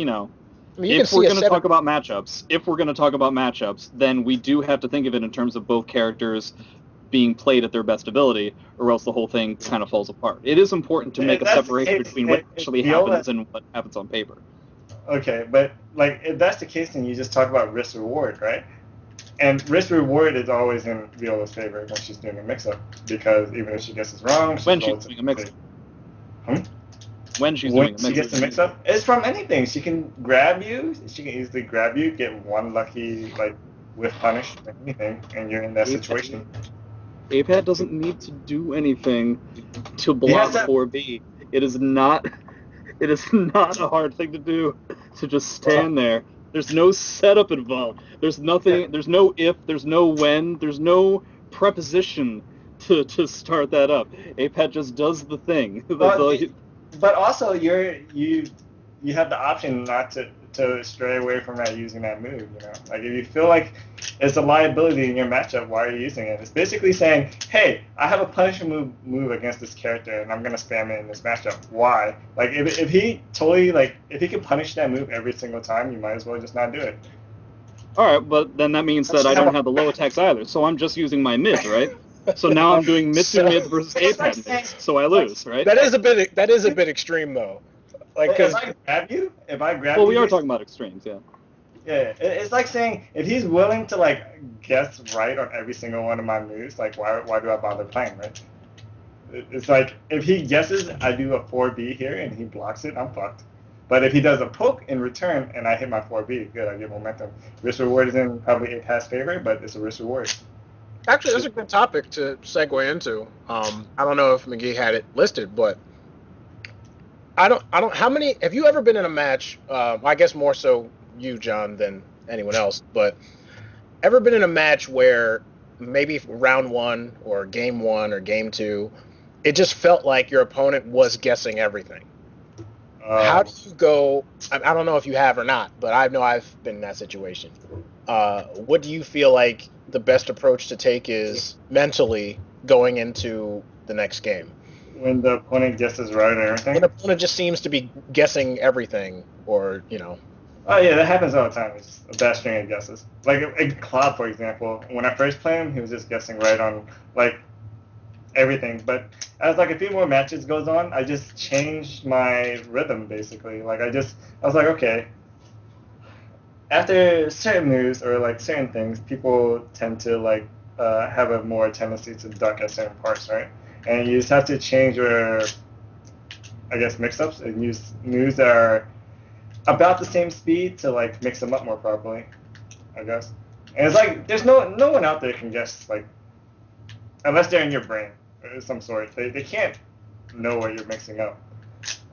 mean, you if can we're see going to talk about matchups, then we do have to think of it in terms of both characters being played at their best ability, or else the whole thing kind of falls apart. It is important to make a separation between what actually happens and what happens on paper. Okay, but like if that's the case, then you just talk about risk reward, right? And risk reward is always in Viola's favor when she's doing a mix-up, because even if she guesses wrong, When she's doing a mix-up. When she's doing a mix-up. When she gets a mix-up, it's from anything. She can grab you. She can easily grab you, get one lucky whiff punish, anything, and you're in that situation. apat doesn't need to do anything to block 4B. It is not a hard thing to do to just stand there. There's no setup involved. There's nothing. There's no if. There's no when. There's no preposition to start that up. apat just does the thing. But also, you have the option not to stray away from that using that move. Like if you feel like it's a liability in your matchup, why are you using it? It's basically saying, hey, I have a punishment move against this character, and I'm gonna spam it in this matchup. Why? Like if he totally if he can punish that move every single time, you might as well just not do it. All right, but then that means that I don't have the low attacks either, so I'm just using my mid, right? So now I'm doing mid to mid versus apat, so I lose, right? That is a bit extreme though. Like, if I grab you, well, we are talking about extremes, yeah. Yeah, it's like saying if he's willing to guess right on every single one of my moves, why do I bother playing, right? It's like if he guesses I do a 4B here and he blocks it, I'm fucked. But if he does a poke in return and I hit my 4B, good, I get momentum. Risk reward is in probably apat's favor, but it's a risk reward. Actually, that's a good topic to segue into. I don't know if McGee had it listed, but I don't. How many? Have you ever been in a match? I guess more so you, John, than anyone else. But ever been in a match where maybe round one or game one or game two, it just felt like your opponent was guessing everything? How do you go? I don't know if you have or not, but I know I've been in that situation. What do you feel like the best approach to take is mentally going into the next game? When the opponent guesses right on everything? When the opponent just seems to be guessing everything, or Oh yeah, that happens all the time. It's a bad string of guesses. Like in Cloud, for example, when I first played him, he was just guessing right on everything. But as a few more matches goes on, I just changed my rhythm basically. I was like, okay. After certain moves or certain things, people tend to have a more tendency to duck at certain parts, right? And you just have to change your, mix-ups and use moves that are about the same speed to mix them up more properly, I guess. And it's there's no one out there can guess unless they're in your brain of some sort. They can't know what you're mixing up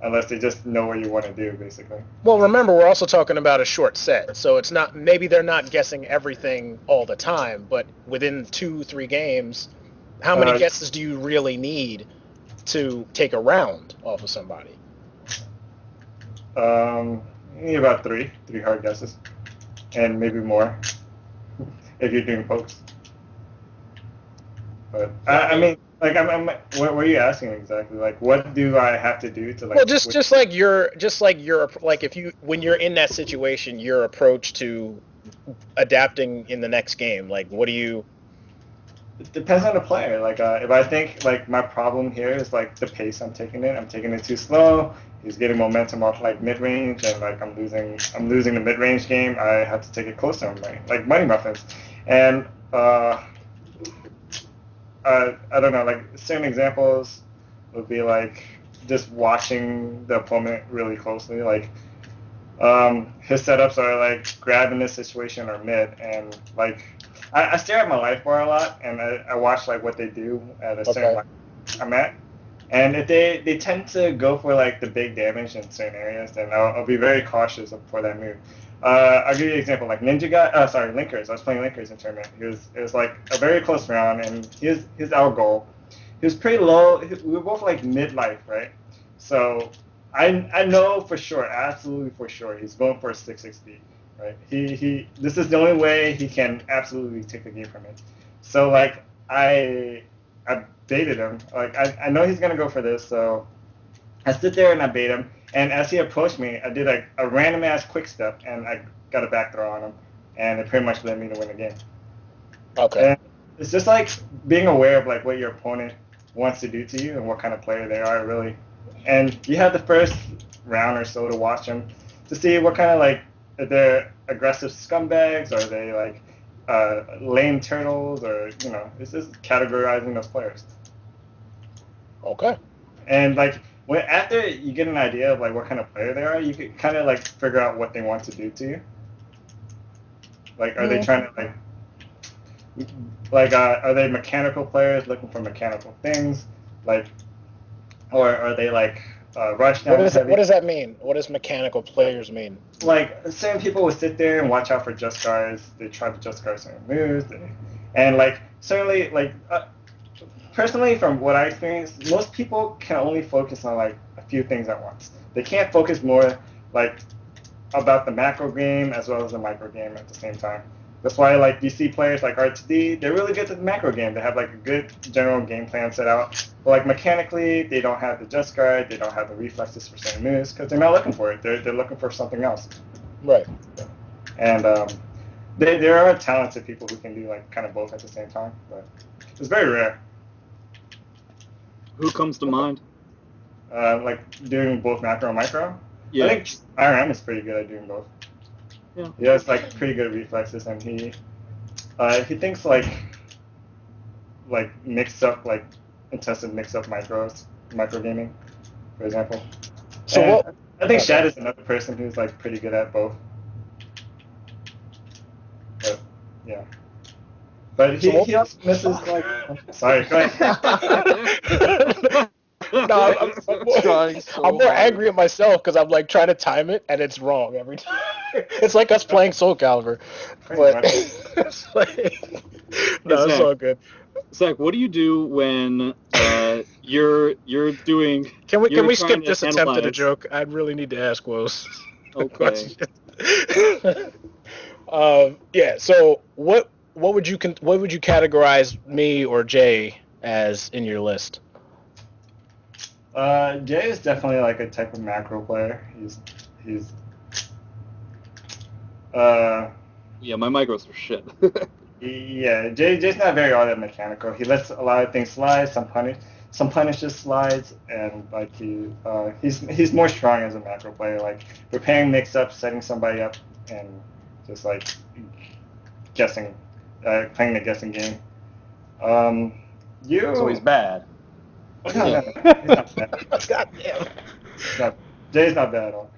unless they just know what you want to do, basically. Well, remember, we're also talking about a short set, so it's not, maybe they're not guessing everything all the time, but within 2-3 games, how many guesses do you really need to take a round off of somebody? Maybe about three hard guesses, and maybe more if you're doing pokes. But I mean, like, what were you asking exactly? Like, what do I have to do to like? Well, just like your if you when you're in that situation, your approach to adapting in the next game. Like, what do you? It depends on the player. Like, if I think like my problem here is like the pace I'm taking it. I'm taking it too slow. He's getting momentum off like mid range, and like I'm losing the mid range game. I have to take it closer on like money muffins, and I don't know. Like certain examples would be like just watching the opponent really closely. Like his setups are like grabbing this situation or mid, and like I stare at my life bar a lot, and I watch like what they do at a certain like I'm at. And if they tend to go for like the big damage in certain areas, then I'll be very cautious for that move. I'll give you an example, like Linkers. I was playing Linkers in tournament. It was like a very close round, and his our goal. He was pretty low. We were both like midlife, right? So I know for sure, absolutely for sure, he's going for a 6-6 beat, right? This is the only way he can absolutely take the game from me. So like I baited him. Like I know he's gonna go for this, so I sit there and I bait him. And as he approached me, I did like a random ass quick step, and I got a back throw on him, and it pretty much led me to win the game. Okay. And it's just like being aware of like what your opponent wants to do to you and what kind of player they are, really. And you have the first round or so to watch them to see what kind of like, if they're aggressive scumbags, or are they like lame turtles, or it's just categorizing those players. Okay. And like after you get an idea of like what kind of player they are, you can kind of like figure out what they want to do to you. Like, are they trying to are they mechanical players looking for mechanical things, like, or are they like rush down? What does that mean? What does mechanical players mean? Like, certain people will sit there and watch out for just guards. They try to just guard certain moves, and like certainly like. Personally, from what I experienced, most people can only focus on like a few things at once. They can't focus more like about the macro game as well as the micro game at the same time. That's why like you see players like R2D, they're really good at the macro game. They have like a good general game plan set out. But like mechanically, they don't have the just guard, they don't have the reflexes for certain moves because they're not looking for it. They're looking for something else. Right. And there are talented people who can do like kind of both at the same time, but it's very rare. Who comes to mind? Like doing both macro and micro. Yeah. I think IRM is pretty good at doing both. Yeah. He has like pretty good reflexes, and he thinks like intensive mix up micro gaming, for example. So I think Shad is another person who's like pretty good at both. But yeah. But he also misses like. Sorry, go ahead. No, I'm more angry at myself because I'm like trying to time it and it's wrong every time. It's like us playing Soul Calibur, but it's like, no, it's all good. Zach, what do you do when you're doing? Can we skip this attempt at a joke? I really need to ask Woahhzz. Okay. Yeah. So what would you categorize me or Jay as in your list? Jay is definitely like a type of macro player. He's yeah, my micros are shit. Yeah, Jay's not very all that mechanical. He lets a lot of things slide, some punishes slides, and like he's more strong as a macro player, like preparing mix-ups, setting somebody up, and just like guessing, playing the guessing game. So he's bad. No, he's not bad. God damn. Jay's not bad at all.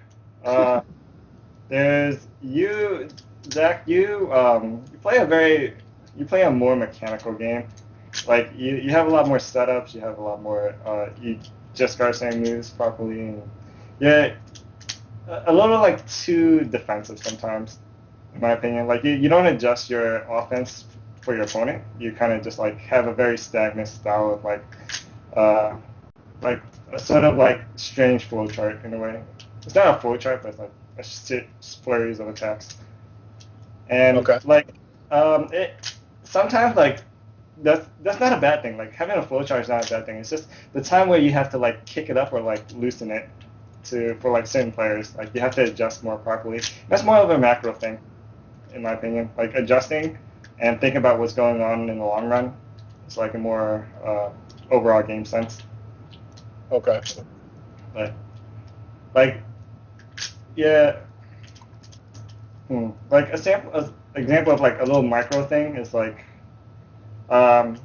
There's you, Zach. You play a more mechanical game. Like you have a lot more setups. You have a lot more. You just start saying moves properly. And yeah, a little like too defensive sometimes, in my opinion. Like you don't adjust your offense for your opponent. You kind of just like have a very stagnant style of like like a sort of like strange flowchart in a way. It's not a flowchart, but it's like a series of attacks. And Okay. like it sometimes like that's not a bad thing. Like having a flowchart is not a bad thing. It's just the time where you have to like kick it up or like loosen it for like certain players. Like you have to adjust more properly. That's more of a macro thing, in my opinion. Like adjusting and thinking about what's going on in the long run. It's like a more overall game sense. Okay. But like yeah. Like example of like a little micro thing is like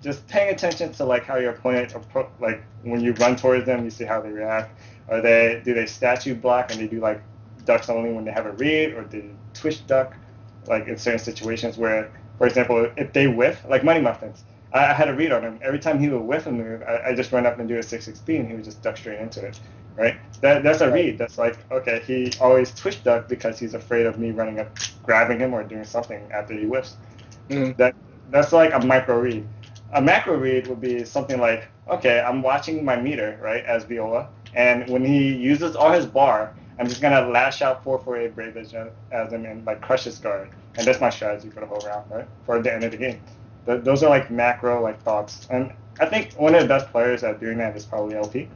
just paying attention to like how your opponent like when you run towards them, you see how they react. Do they statue block and they do like ducks only when they have a read, or do they twitch duck like in certain situations where, for example, if they whiff like Money Muffins, I had a read on him. Every time he would whiff a move, I just run up and do a 6-6 and he would just duck straight into it. Right? That's a read. That's like, okay, he always twitch duck because he's afraid of me running up, grabbing him, or doing something after he whiffs. Mm-hmm. That's like a micro read. A macro read would be something like, okay, I'm watching my meter, right, as Viola, and when he uses all his bar, I'm just gonna lash out 448 Brave Edge as him and like crush his guard, and that's my strategy for the whole round, right, for the end of the game. Those are like macro like thoughts, and I think one of the best players at doing that is probably LP.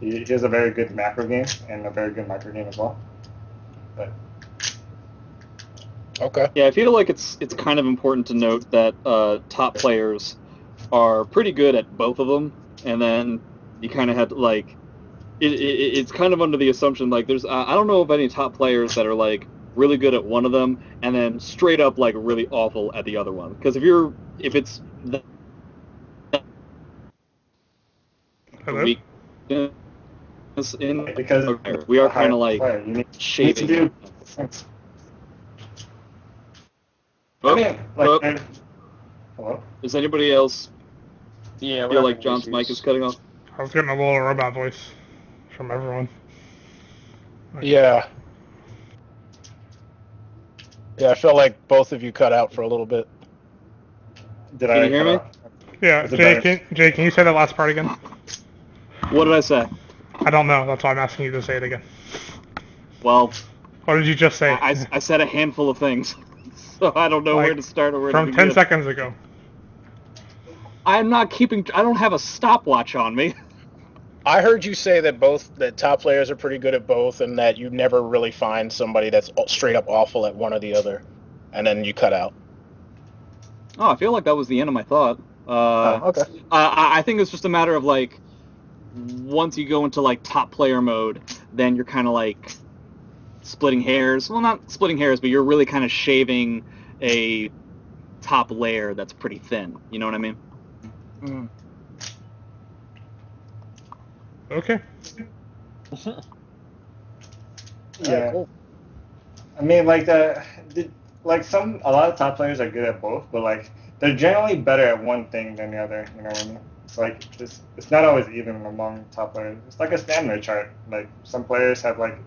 He has a very good macro game and a very good micro game as well. But Okay. Yeah, I feel like it's kind of important to note that top players are pretty good at both of them, and then you kind of have to like it's kind of under the assumption like there's I don't know of any top players that are like really good at one of them and then straight up like really awful at the other one. Because if it's the Hello? weakness in because we are kind of like player, you need to shaping. do. I mean, like, hello. Does anybody else Yeah, feel like John's mic is cutting off? I was getting a little robot voice from everyone. Yeah. Yeah, I felt like both of you cut out for a little bit. Did Can I you hear cut me? off? Yeah, Is it Jay, can you say that last part again? What did I say? I don't know. That's why I'm asking you to say it again. Well, What did you just say? I said a handful of things, so I don't know Like, where to start or where to From begin. 10 seconds ago. I'm not keeping. I don't have a stopwatch on me. I heard you say that top players are pretty good at both, and that you never really find somebody that's straight up awful at one or the other, and then you cut out. Oh, I feel like that was the end of my thought. Okay. I think it's just a matter of like, once you go into like top player mode, then you're kind of like splitting hairs. Well, not splitting hairs, but you're really kind of shaving a top layer that's pretty thin. You know what I mean? Mm. Okay. Yeah. Cool. I mean, like a lot of top players are good at both, but like they're generally better at one thing than the other. You know what I mean? It's like it's not always even among top players. It's like a stamina chart. Like some players have like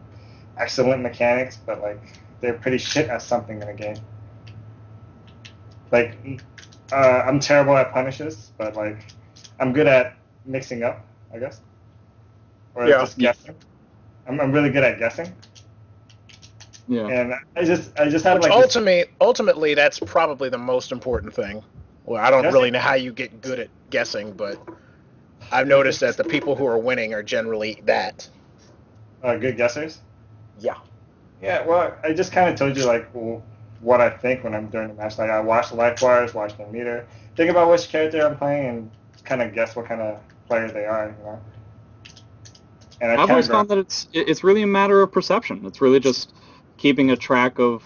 excellent mechanics, but like they're pretty shit at something in a game. Like I'm terrible at punishes, but like I'm good at mixing up, I guess, or Yeah. just guessing. I'm really good at guessing. Yeah. And I just have Which like ultimately, that's probably the most important thing. Well, I don't Guessing? really know how you get good at guessing, but I've noticed that the people who are winning are generally that. Good guessers. Yeah. Yeah, well, I just kind of told you like what I think when I'm during the match. Like I watch the life bars, watch the meter, think about which character I'm playing, and kind of guess what kind of player they are. You know. And I've always found that it's really a matter of perception. It's really just keeping a track of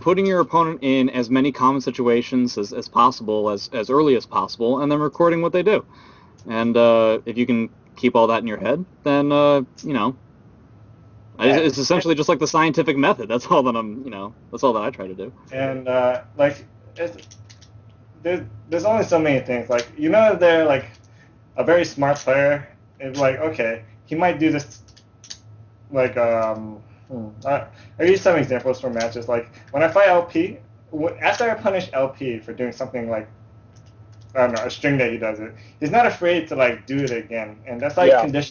putting your opponent in as many common situations as possible, as early as possible, and then recording what they do. And if you can keep all that in your head, then you know, it's essentially just like the scientific method. That's all that that's all that I try to do. And like there's only so many things. Like they're like a very smart player. It's like okay, he might do this. Like I use some examples from matches. Like when I fight LP, after I punish LP for doing something like I don't know, a string that he does it. He's not afraid to like do it again, and that's like Yeah.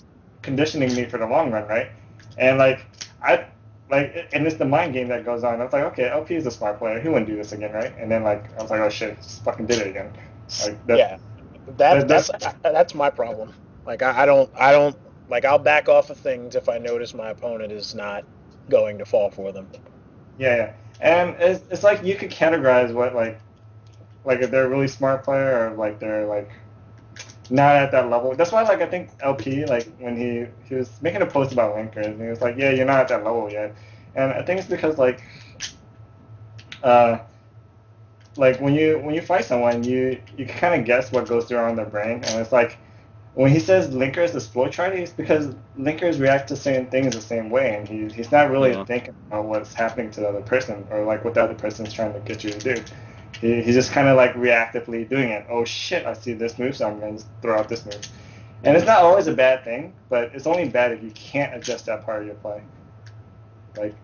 conditioning me for the long run, right? And like and it's the mind game that goes on. I was like, okay, LP is a smart player. He wouldn't do this again, right? And then like I was like, oh shit, just fucking did it again. Like Yeah, that's my problem. Like I don't like I'll back off of things if I notice my opponent is not going to fall for them. Yeah. And it's like you could categorize what like if they're a really smart player or like they're like not at that level. That's why like I think LP like when he was making a post about linkers and he was like, yeah, you're not at that level yet. And I think it's because like when you fight someone, you can kind of guess what goes through on their brain, and it's like when he says linkers is flowchart, it's because linkers react to certain things the same way, and he's not really thinking about what's happening to the other person or like what the other person's trying to get you to do. He's just kind of like reactively doing it. Oh shit, I see this move, so I'm going to throw out this move. And it's not always a bad thing, but it's only bad if you can't adjust that part of your play. Like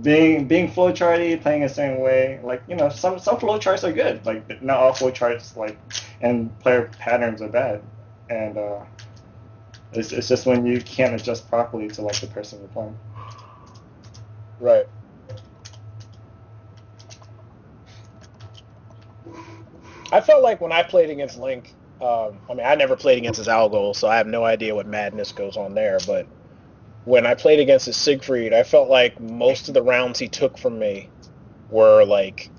being flowcharty, playing a certain way. Like some flowcharts are good. Like not all flowcharts like and player patterns are bad. And it's just when you can't adjust properly to like the person you're playing. Right. I felt like when I played against Link, I mean, I never played against his Algol, so I have no idea what madness goes on there. But when I played against his Siegfried, I felt like most of the rounds he took from me were like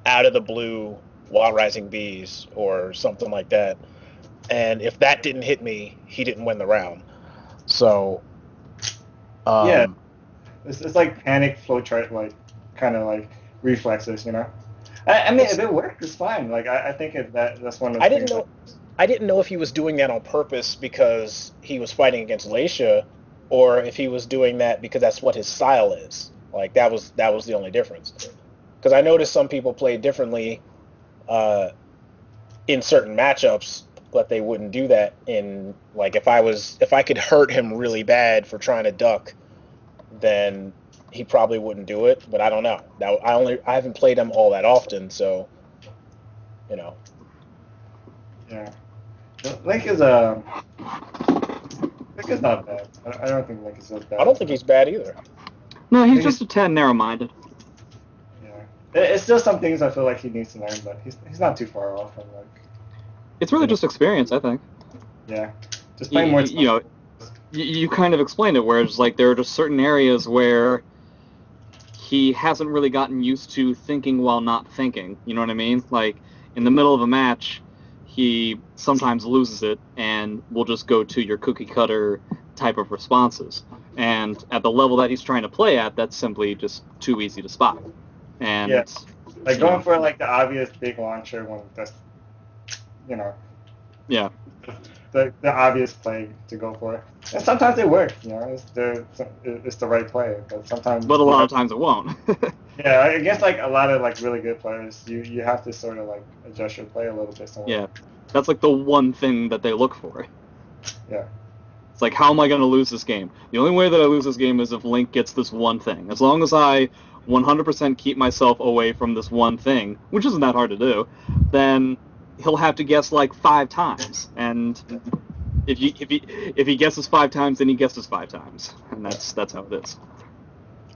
out of the blue Wild Rising Bees or something like that. And if that didn't hit me, he didn't win the round. So, yeah, it's like panic flowchart, like kind of like reflexes, I mean, if it worked, it's fine. Like I think that's one of the things. I didn't know if he was doing that on purpose because he was fighting against Laisha, or if he was doing that because that's what his style is. Like that was the only difference. Because I noticed some people play differently in certain matchups, but they wouldn't do that in like if I could hurt him really bad for trying to duck, then he probably wouldn't do it, but I don't know. I haven't played him all that often, so Yeah, Link is not bad. I don't think Link is so bad. I don't think he's bad either. No, he's just a tad narrow-minded. Yeah, it's still some things I feel like he needs to learn, but he's not too far off from like. It's really just experience, I think. Yeah, just playing more. You kind of explained it, where it's like there are just certain areas where he hasn't really gotten used to thinking while not thinking. You know what I mean? Like, in the middle of a match, he sometimes loses it and will just go to your cookie-cutter type of responses. And at the level that he's trying to play at, that's simply just too easy to spot. And yeah, like going for like the obvious big launcher when that's, yeah, the obvious play to go for. And sometimes they work, it's the right play, but sometimes. But a lot of times it won't. Yeah, against like a lot of like really good players, you have to sort of like adjust your play a little bit somewhere. Yeah, that's like the one thing that they look for. Yeah. It's like, how am I going to lose this game? The only way that I lose this game is if Link gets this one thing. As long as I 100% keep myself away from this one thing, which isn't that hard to do, then he'll have to guess like 5 times. And if he guesses 5 times, then he guesses 5 times, and that's how it is.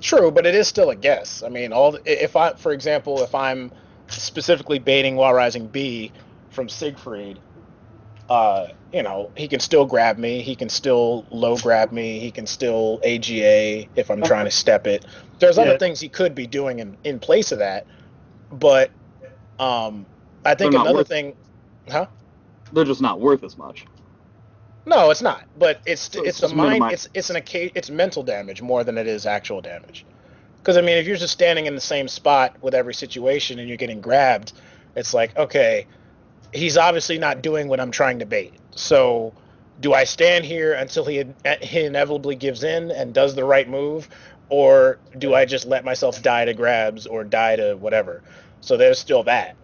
True, but it is still a guess. I mean, for example, if I'm specifically baiting Wild Rising B from Siegfried, he can still grab me, he can still low grab me, he can still AGA if I'm trying to step it. There's other things he could be doing in place of that, but I think another thing, They're just not worth as much. No, it's not. But it's the mind. minimize. It's mental damage more than it is actual damage. Because I mean, if you're just standing in the same spot with every situation and you're getting grabbed, it's like, okay, he's obviously not doing what I'm trying to bait. So, do I stand here until he inevitably gives in and does the right move, or do I just let myself die to grabs or die to whatever? So there's still that.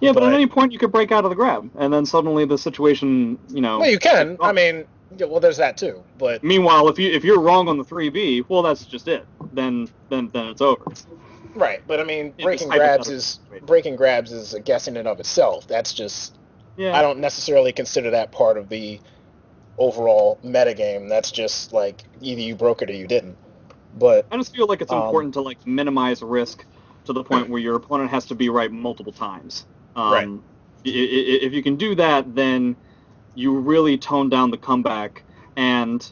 Yeah, but at any point you could break out of the grab, and then suddenly the situation, Well, you can. I mean, well, there's that too. But meanwhile, if you're wrong on the 3B, well, that's just it. Then it's over. Right, but I mean, In this hypothetical situation. breaking grabs is a guess in and of itself. That's just Yeah. I don't necessarily consider that part of the overall metagame. That's just like either you broke it or you didn't. But I just feel like it's important to like minimize risk to the point where your opponent has to be right multiple times. Right. If you can do that, then you really tone down the comeback. And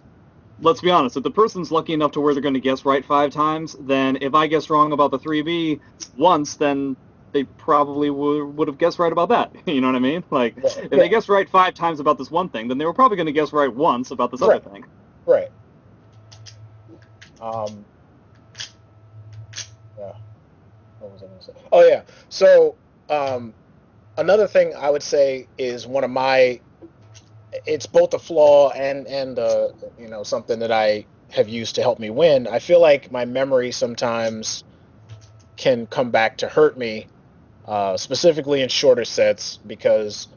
let's be honest, if the person's lucky enough to where they're going to guess right 5 times, then if I guess wrong about the 3B once, then they probably would have guessed right about that. You know what I mean? Like, if they guessed right 5 times about this one thing, then they were probably going to guess right once about this other thing. Right. Yeah. What was I going to say? Oh yeah. So another thing I would say is one of my. It's both a flaw and you know, something that I have used to help me win. I feel like my memory sometimes can come back to hurt me, specifically in shorter sets, because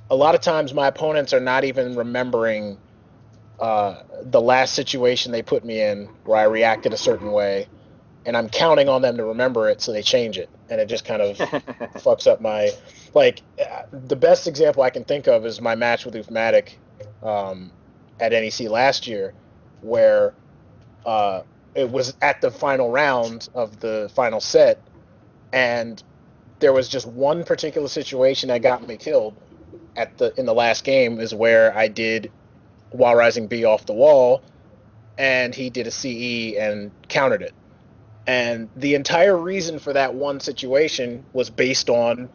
a lot of times my opponents are not even remembering the last situation they put me in where I reacted a certain way, and I'm counting on them to remember it, so they change it, and it just kind of fucks up my the best example I can think of is my match with Ufmatic at NEC last year, where it was at the final round of the final set, and there was just one particular situation that got me killed in the last game, is where I did While Rising B off the wall, and he did a CE and countered it. And the entire reason for that one situation was based on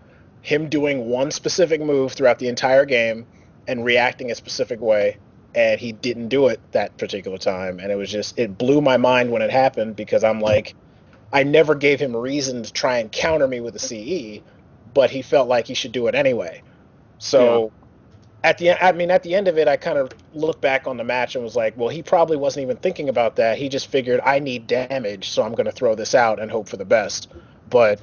him doing one specific move throughout the entire game and reacting a specific way, and he didn't do it that particular time. And it blew my mind when it happened, because I'm like, I never gave him a reason to try and counter me with a CE, but he felt like he should do it anyway. So at the end of it, I kind of looked back on the match and was like, well, he probably wasn't even thinking about that. He just figured, I need damage, so I'm going to throw this out and hope for the best. But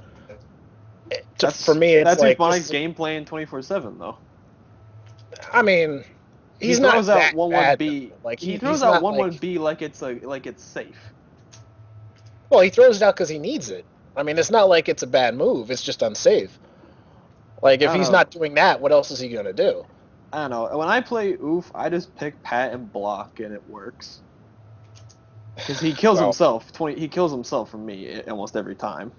for me, it's that's like Ufonic's game plan 24/7, though. I mean, he's he not throws that out 1-1 bad. B. Like he throws out 1-1 B like it's safe. Well, he throws it out because he needs it. I mean, it's not like it's a bad move. It's just unsafe. Like, if he's not doing that, what else is he going to do? I don't know. When I play Oof, I just pick Pat and block, and it works. Because he kills himself. He kills himself from me almost every time.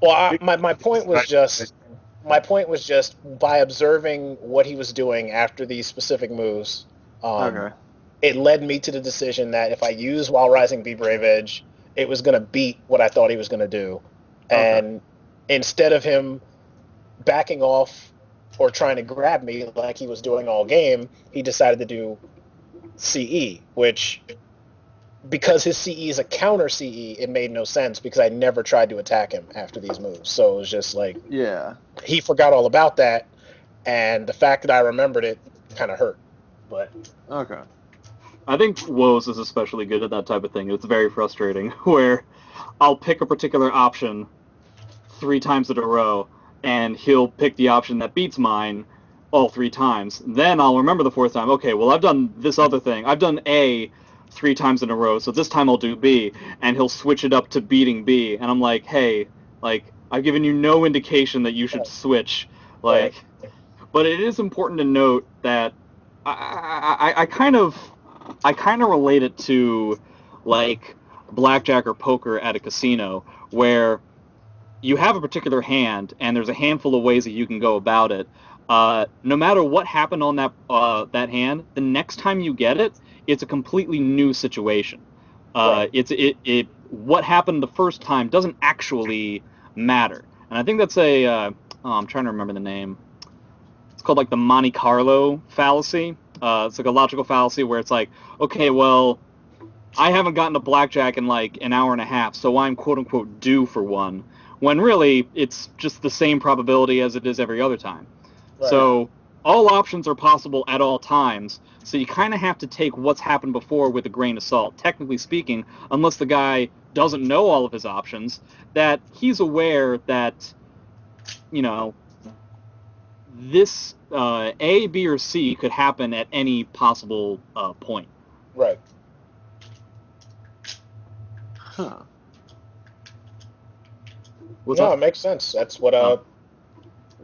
Well, my point was just by observing what he was doing after these specific moves, it led me to the decision that if I use While Rising Be Brave Edge, it was going to beat what I thought he was going to do. And instead of him backing off or trying to grab me like he was doing all game, he decided to do CE, which, because his CE is a counter CE, it made no sense, because I never tried to attack him after these moves. So it was just like, he forgot all about that, and the fact that I remembered it kind of hurt. But I think Woahhzz is especially good at that type of thing. It's very frustrating, where I'll pick a particular option 3 times in a row, and he'll pick the option that beats mine all 3 times. Then I'll remember the 4th time, okay, well, I've done this other thing. I've done A 3 times in a row, so this time I'll do B, and he'll switch it up to beating B. And I'm like, hey, like, I've given you no indication that you should switch. Like, but it is important to note that I kind of relate it to, like, blackjack or poker at a casino, where you have a particular hand, and there's a handful of ways that you can go about it. No matter what happened on that hand, the next time you get it, it's a completely new situation. What happened the first time doesn't actually matter. And I think that's I'm trying to remember the name. It's called, like, the Monte Carlo fallacy. It's like a logical fallacy where it's like, okay, well, I haven't gotten a blackjack in like an hour and a half, so I'm quote unquote due for one. When really it's just the same probability as it is every other time. So all options are possible at all times. So you kind of have to take what's happened before with a grain of salt. Technically speaking, unless the guy doesn't know all of his options, that he's aware that, you know, this A, B, or C could happen at any possible point. Right. Huh. What's No, up? it makes sense. That's what Oh.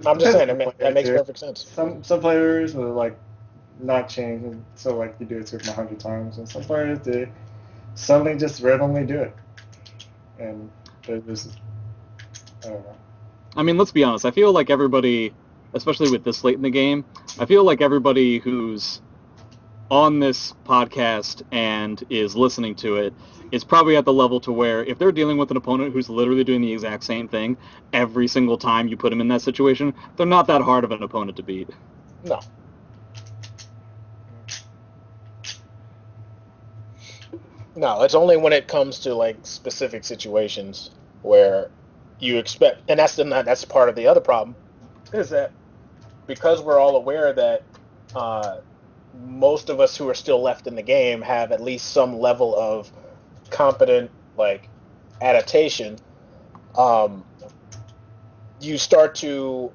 I'm just saying. Depends on the That makes player, too. perfect sense. Some players will like not change, and so like you do it to them 100 times, and some players they suddenly just randomly do it, and they're just I don't know. I mean, let's be honest. I feel like everybody, especially with this late in the game, I feel like everybody who's on this podcast and is listening to it is probably at the level to where if they're dealing with an opponent who's literally doing the exact same thing every single time you put them in that situation, they're not that hard of an opponent to beat. No. No, it's only when it comes to like specific situations where you expect, and that's part of the other problem, is that because we're all aware that most of us who are still left in the game have at least some level of competent like adaptation. You start to,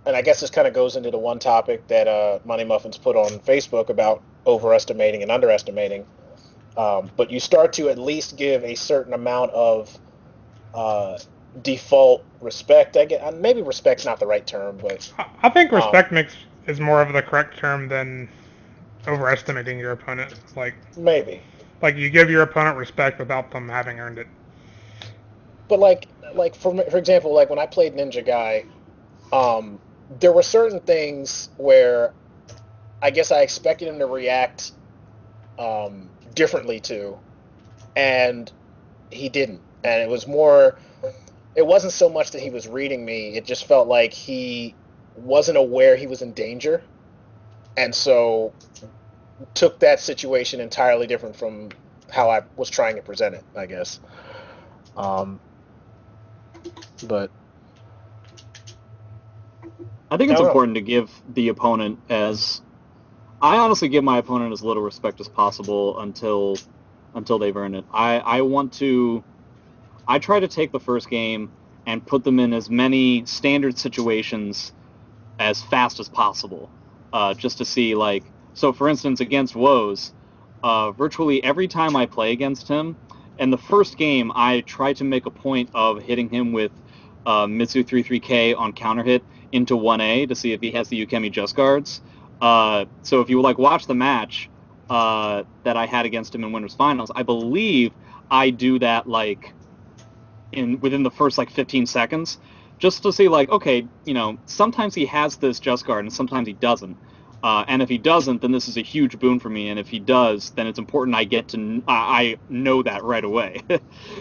and I guess this kind of goes into the one topic that Money Muffins put on Facebook about overestimating and underestimating. But you start to at least give a certain amount of default respect. I get maybe respect's not the right term, but I think respect is more of the correct term than overestimating your opponent. maybe. Like you give your opponent respect without them having earned it. But like for example, like when I played Ninja Guy, there were certain things where I guess I expected him to react differently to, and he didn't. And it was more. It wasn't so much that he was reading me. It just felt like he wasn't aware he was in danger, and so took that situation entirely different from how I was trying to present it, I guess. But I think I it's don't know. important to give the opponent I honestly give my opponent as little respect as possible until they've earned it. I try to take the first game and put them in as many standard situations as fast as possible, just to see, like, so for instance, against Woahhzz, virtually every time I play against him, in the first game, I try to make a point of hitting him with Mitsu 33K on counter hit into 1A to see if he has the Ukemi Just Guards. So if you like watch the match that I had against him in Winners Finals, I believe I do that like within the first like 15 seconds, just to see like, okay, sometimes he has this Just Guard and sometimes he doesn't. And if he doesn't, then this is a huge boon for me. And if he does, then it's important I know that right away.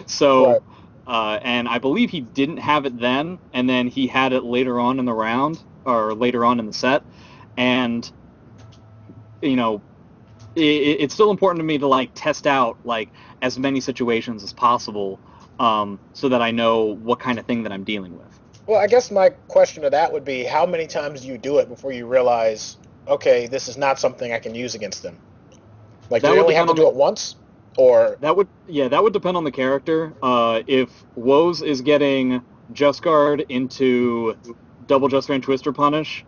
So, and I believe he didn't have it then, and then he had it later on in the round or later on in the set. And, it's still important to me to like test out like as many situations as possible, so that I know what kind of thing that I'm dealing with. Well, I guess my question to that would be, how many times do you do it before you realize, okay, this is not something I can use against them? Like, do you only have to do it once? Or that would depend on the character. If Woahhzz is getting Just Guard into double Just Guard and Twister Punish,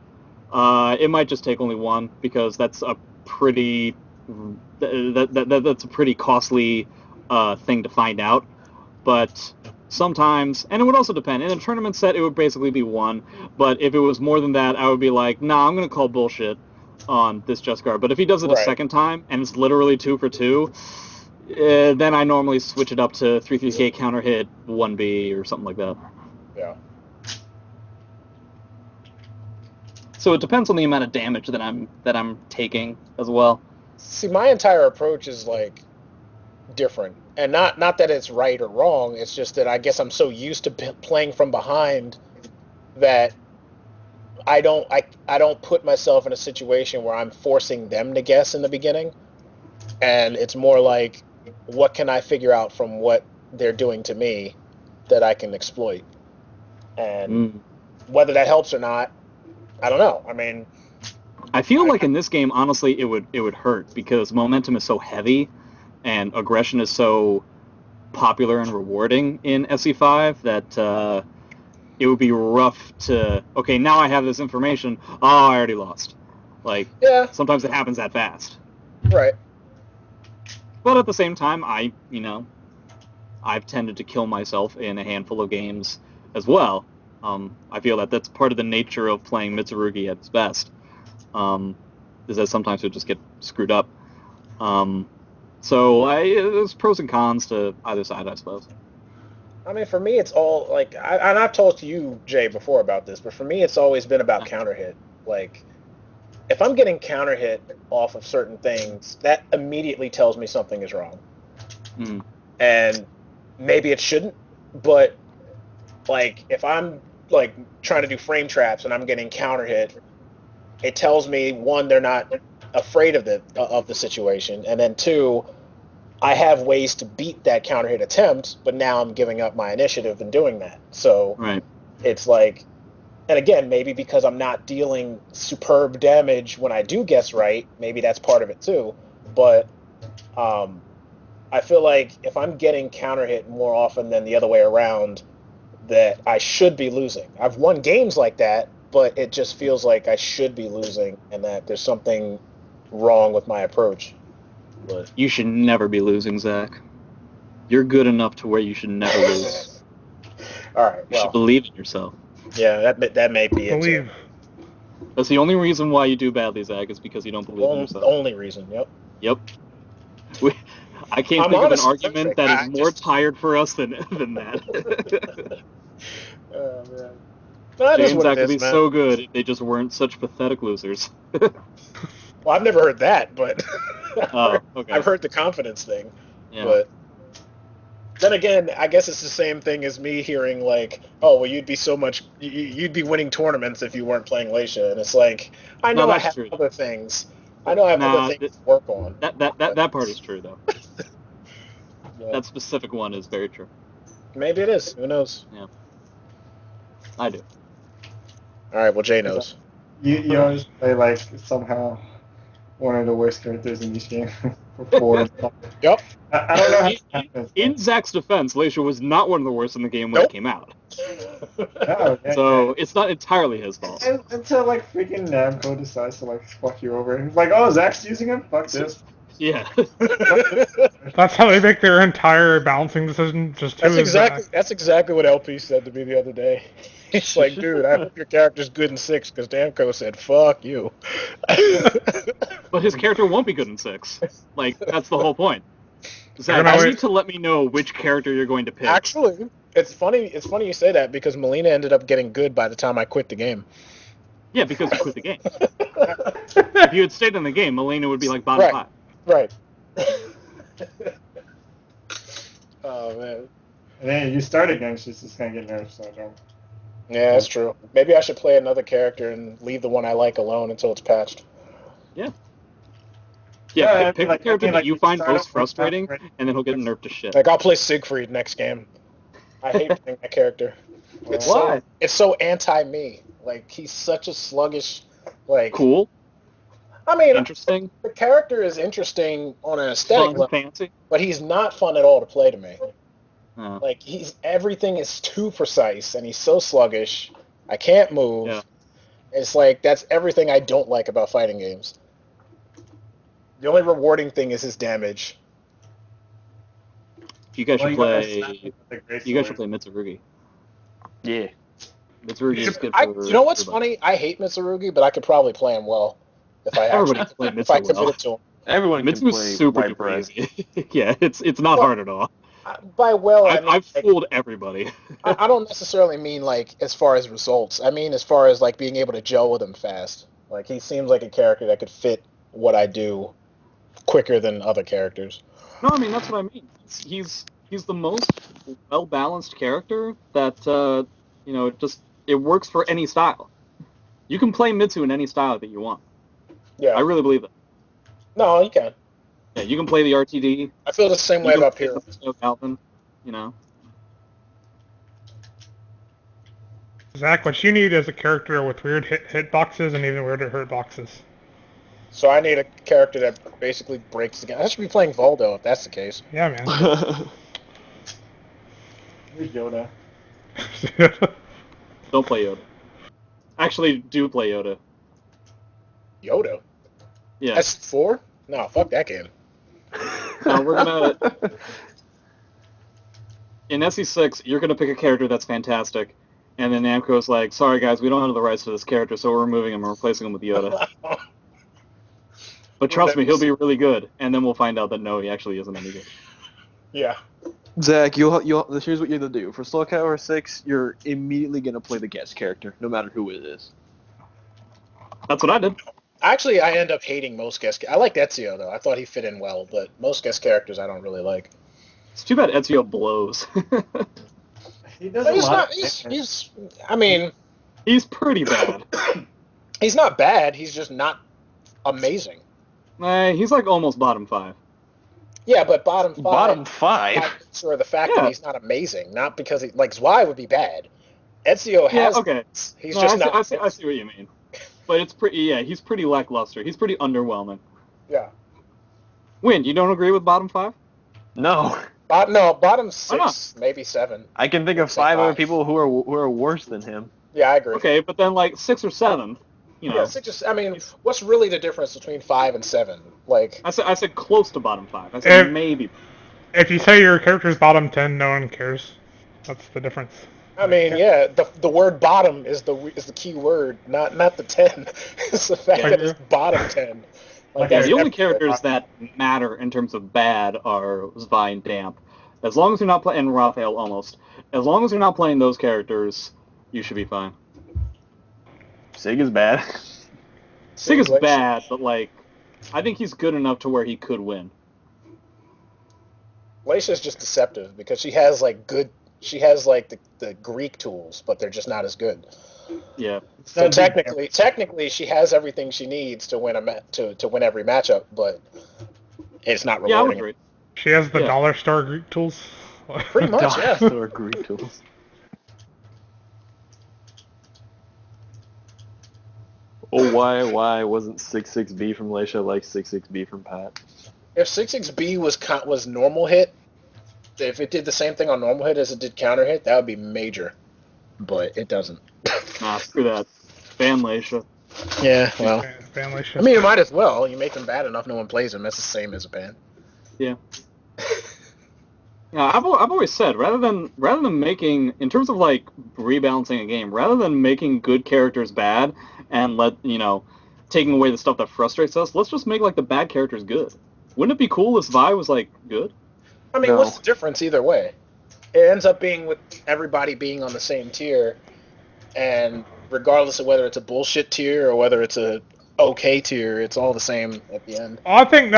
it might just take only one, because that's a pretty that's a pretty costly thing to find out. But sometimes, and it would also depend. In a tournament set, it would basically be one. But if it was more than that, I would be like, nah, I'm going to call bullshit on this Just Guard. But if he does it a second time, and it's literally 2 for 2, then I normally switch it up to 3-3K counter hit 1B or something like that. Yeah. So it depends on the amount of damage that I'm taking as well. See, my entire approach is like different, and not that it's right or wrong. It's just that I guess I'm so used to playing from behind that I don't put myself in a situation where I'm forcing them to guess in the beginning, and it's more like, what can I figure out from what they're doing to me that I can exploit, and whether that helps or not, I don't know. I mean, I feel like in this game, honestly, it would hurt, because momentum is so heavy and aggression is so popular and rewarding in SE5 that it would be rough to, okay, now I have this information, I already lost. Like, yeah, sometimes it happens that fast. Right. But at the same time, I've tended to kill myself in a handful of games as well. I feel that that's part of the nature of playing Mitsurugi at its best, is that sometimes you'll just get screwed up. So there's pros and cons to either side, I suppose. I mean, for me, it's all like, and I've talked to you, Jay, before about this, but for me, it's always been about counter hit. Like, if I'm getting counter hit off of certain things, that immediately tells me something is wrong. Mm. And maybe it shouldn't, but like, if I'm like trying to do frame traps and I'm getting counter hit, it tells me, one, they're not afraid of the situation, and then two, I have ways to beat that counter hit attempt, but now I'm giving up my initiative in doing that. So Right. it's like, and again, maybe because I'm not dealing superb damage when I do guess right, maybe that's part of it too. But I feel like if I'm getting counter hit more often than the other way around, that I should be losing. I've won games like that, but it just feels like I should be losing, and that there's something wrong with my approach. But You should never be losing, Zach. You're good enough to where you should never lose. all right, You should well, believe in yourself. yeah, that may be it. Believe. That's the only reason why you do badly, Zach, is because you don't believe in yourself. Only reason. Yep. Yep. I can't I'm think of an honestly argument perfect. that I is more just- tired for us than that. Oh man. That Jay is and what Zach it could is, be man. so good if they just weren't such pathetic losers. Well, I've never heard that, but Oh, okay. I've heard the confidence thing. Yeah. But then again, I guess it's the same thing as me hearing like, "Oh, well, you'd be winning tournaments if you weren't playing Leisha," and it's like, I No, know I that's have true. other things. I know I have Nah, other things to work on. That part is true, though. But That specific one is very true. maybe it is. Who knows? I do. All right. Well, Jay knows. You always play like somehow one of the worst characters in each game for 4 and stuff. Yep. I don't know how it happens. In Zach's defense, Leisha was not one of the worst in the game when Nope. it came out. No, yeah, So it's not entirely his fault. until like freaking Namco decides to like fuck you over. It's like, oh, Zach's using him? Fuck this. Yeah. That's how they make their entire balancing decision. Just who is Zach. That's exactly what LP said to me the other day. He's like, dude, I hope your character's good in 6 because Damco said, fuck you. But his character won't be good in 6. Like, that's the whole point. Zach, gonna you wait- need to let me know which character you're going to pick. Actually, it's funny you say that because Melina ended up getting good by the time I quit the game. Yeah, because you quit the game. If you had stayed in the game, Melina would be like bottom Right. 5. Right. Oh, man. And then you start again, she's just gonna get nerfed, so don't. Yeah, that's true. Maybe I should play another character and leave the one I like alone until it's patched. Yeah, Yeah, pick like- the character I mean, that like, you you find start most off with frustrating, that, and then he'll get nerfed to shit. Like, I'll play Siegfried next game. I hate playing that character. It's Why? it's so anti-me. Like, he's such a sluggish, like... Cool, I mean, interesting, the character is interesting on an aesthetic fun, level, fancy. but he's not fun at all to play to me. Oh. Like, everything is too precise, and he's so sluggish. I can't move. Yeah. It's like, that's everything I don't like about fighting games. The only rewarding thing is his damage. You guys should Well, play. the great You guys should sword. play Mitsurugi. Yeah. Mitsurugi is good for. You know what's everybody. funny? I hate Mitsurugi, but I could probably play him well if I Everybody actually, can play if I Mitsu committed well. to him. Everyone can Mitsu's play super Viper duper as- easy. Yeah, it's not Well, hard at all. By well, I mean, I've like, fooled everybody. I don't necessarily mean like as far as results. I mean as far as like being able to gel with him fast. Like he seems like a character that could fit what I do quicker than other characters. No, I mean that's what I mean. He's the most well balanced character that it works for any style. You can play Mitsu in any style that you want. Yeah. I really believe that. No, you can. Yeah, you can play the RTD. I feel the same You way can about play Hero. the Snow Falcon. You know. Zach, what you need is a character with weird hit boxes and even weirder hurt boxes. So I need a character that basically breaks the game. I should be playing Voldo if that's the case. Yeah, man. Here's Yoda. Don't play Yoda. Actually, do play Yoda. Yoda. Yeah. S4? No, fuck that game. We're gonna in SE6. You're gonna pick a character that's fantastic, And then Namco's like, sorry guys, we don't have the rights to this character, so we're removing him and replacing him with Yoda. But trust me, he'll be really good. And then we'll find out that no, he actually isn't any good. Yeah. Zach, here's what you have to do. For Soul Calibur 6, you're immediately going to play the guest character, no matter who it is. That's what I did. Actually, I end up hating most guest. I liked Ezio though. I thought he fit in well, but most guest characters I don't really like. It's too bad Ezio blows. He does But a he's lot. not. He's. I mean, He's pretty bad. he's not bad. He's just not amazing. He's like almost bottom 5. Yeah, but bottom 5. Bottom 5? Sure, the fact Yeah. that he's not amazing, not because he like Zwei would be bad. Ezio has. Yeah, okay. He's No, just I see, not. I see what you mean. But it's pretty. Yeah, he's pretty lackluster. He's pretty underwhelming. Yeah. Win, you don't agree with bottom 5? No. No, bottom Why not? 6, maybe 7. I can think of Say 5 other five. people who are worse than him. Yeah, I agree. Okay, but then like 6 or 7, you know. Yeah, 6 is. I mean, what's really the difference between 5 and 7? Like, I said close to bottom 5. I said If- maybe. If you say your character's bottom 10, no one cares. That's the difference. I mean, yeah, the word bottom is the key word, not the 10. It's the fact Yeah. that it's bottom 10. Like, Yeah, that's the only every- characters that matter in terms of bad are Zwei and Damp. As long as you're not playing, and Raphael almost. As long as you're not playing those characters, you should be fine. Sig is bad. Sig is like- bad, but like, I think he's good enough to where he could win. Laisha's just deceptive because she has like the Greek tools, but they're just not as good. Yeah. So technically, she has everything she needs to win to win every matchup, but it's not Yeah, I would rewarding. agree. She has the Yeah. dollar store Greek tools. Pretty much, yeah. Or Greek tools. Oh, why wasn't 66B from Leisha like 66B from Pat? If 66B was normal hit, if it did the same thing on normal hit as it did counter hit, that would be major. But it doesn't. Nah, screw that. Ban Leisha. Yeah, well. Family I shit. mean, you might as well. You make them bad enough, no one plays them. That's the same as a ban. Yeah. Yeah, I've always said rather than making, in terms of like rebalancing a game, rather than making good characters bad and taking away the stuff that frustrates us, let's just make like the bad characters good. Wouldn't it be cool if Zwei was like good? I mean, No. what's the difference either way? It ends up being with everybody being on the same tier, and regardless of whether it's a bullshit tier or whether it's a okay tier, it's all the same at the end. Well, I think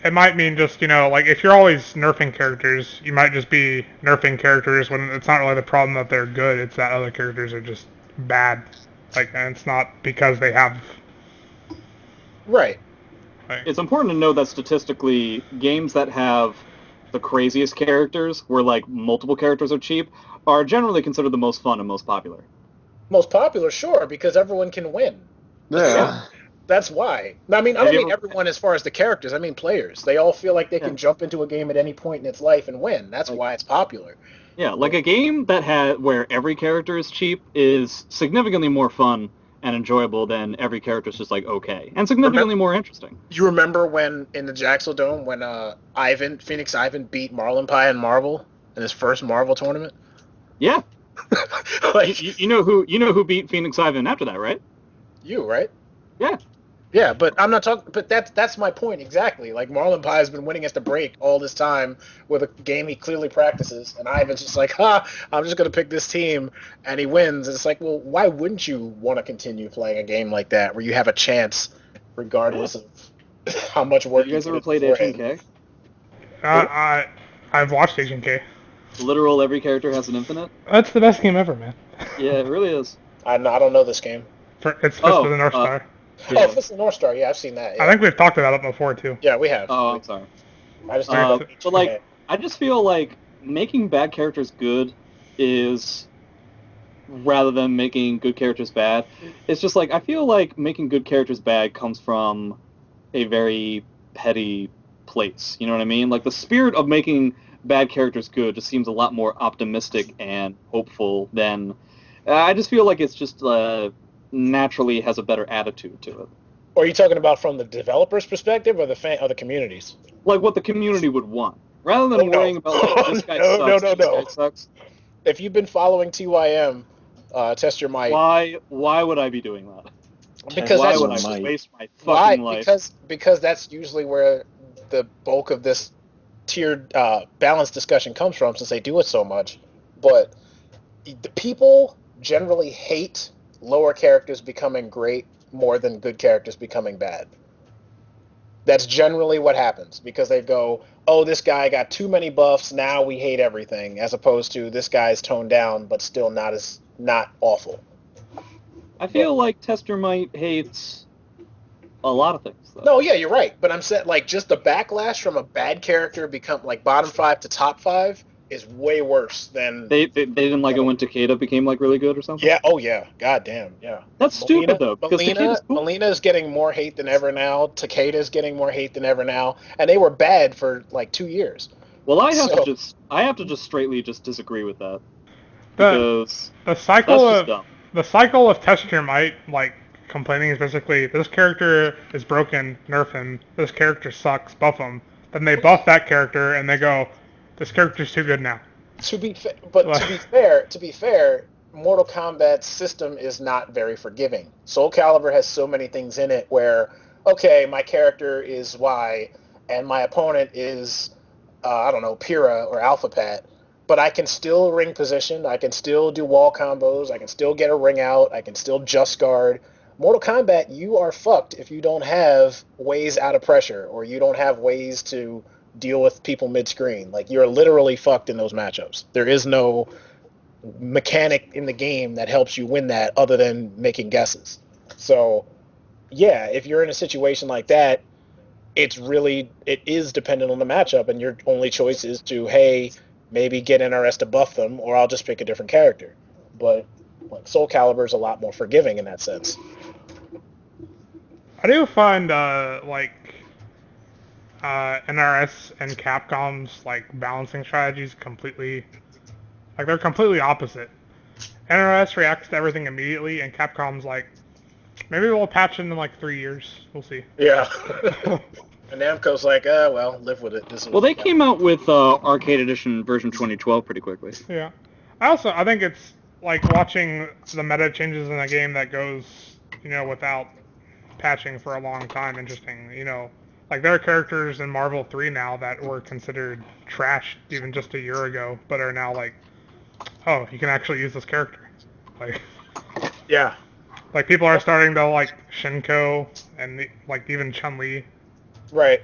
it might mean just, like if you're always nerfing characters, you might just be nerfing characters when it's not really the problem that they're good, it's that other characters are just bad. And it's not because they have... Right. It's important to know that statistically, games that have the craziest characters, where like multiple characters are cheap, are generally considered the most fun and most popular. Most popular, sure, because everyone can win. Yeah. That's why. I mean, I Have don't you mean ever- everyone as far as the characters. I mean players. They all feel like they Yeah. can jump into a game at any point in its life and win. That's why it's popular. Yeah, like a game where every character is cheap is significantly more fun and enjoyable than every character is just like okay, and significantly more interesting. You remember when in the Jaxel Dome when Phoenix Ivan beat Marlon Pie in Marvel in his first Marvel tournament? Yeah, Like you know who beat Phoenix Ivan after that, right? you, right? Yeah. Yeah, but I'm not talking. But that's my point exactly. Like Marlon Pie has been winning at the break all this time with a game he clearly practices, and Ivan's just like, I'm just gonna pick this team, and he wins. And it's like, well, why wouldn't you want to continue playing a game like that where you have a chance, regardless of how much work You guys ever put played in Agent beforehand? K? I've watched Agent K. Literal every character has an infinite. That's the best game ever, man. Yeah, it really is. I don't know this game. It's Fist Oh, of the North Star. Yeah. Oh, Fist of the North Star. Yeah, I've seen that. Yeah, I think we've talked about it before, too. yeah we have. Oh, I'm sorry. I just But like, I just feel like making bad characters good is, rather than making good characters bad, it's just like I feel like making good characters bad comes from a very petty place. You know what I mean? Like the spirit of making bad characters good just seems a lot more optimistic and hopeful than. I just feel like it's just naturally has a better attitude to it. Or are you talking about from the developer's perspective or the communities? Like what the community would want, rather than Oh, no. worrying about like this guy No, sucks, no, this no. guy sucks. If you've been following TYM, Test your might. Why would I be doing that? Because Why that's would I might. waste my why. fucking life? Because that's usually where the bulk of this tiered balance discussion comes from, since they do it so much. But the people generally hate lower characters becoming great more than good characters becoming bad. That's generally what happens, because they go, "Oh, this guy got too many buffs. Now we hate everything," as opposed to this guy's toned down, but still not awful. I feel like Tester Might hates a lot of things, though. No, yeah, you're right. But I'm saying, like, just the backlash from a bad character become like bottom 5 to top 5 is way worse than. They didn't like it when Takeda became like really good or something. Yeah. Oh yeah. God damn. Yeah. That's stupid though, because Takeda's cool. Melina's getting more hate than ever now. Takeda's getting more hate than ever now, and they were bad for like 2 years. Well, I have to just straightly just disagree with that, because the cycle that's just of dumb. the cycle of test your might, like complaining, is basically this character is broken, nerf him. This character sucks, buff him. Then they buff that character and they go, this character's too good now. To be fair, Mortal Kombat's system is not very forgiving. Soul Calibur has so many things in it where, okay, my character is Y, and my opponent is, I don't know, Pyrrha or Alpha Pat, but I can still ring position, I can still do wall combos, I can still get a ring out, I can still just guard. Mortal Kombat, you are fucked if you don't have ways out of pressure, or you don't have ways to deal with people mid-screen. Like, you're literally fucked in those matchups. There is no mechanic in the game that helps you win that other than making guesses. So, yeah, if you're in a situation like that, it is dependent on the matchup, and your only choice is to, hey, maybe get NRS to buff them, or I'll just pick a different character. But like, Soul Calibur is a lot more forgiving in that sense. I do find NRS and Capcom's like balancing strategies they're completely opposite. NRS reacts to everything immediately, and Capcom's like, maybe we'll patch it in like 3 years. We'll see. Yeah. And Namco's like, well, live with it. Well, they came out with Arcade Edition version 2012 pretty quickly. Yeah. I think it's like watching the meta changes in a game that goes, without patching for a long time interesting. Like there are characters in Marvel 3 now that were considered trash even just a year ago, but are now like, oh, you can actually use this character. Like, yeah. Like people are starting to like Shinko and like even Chun-Li. Right.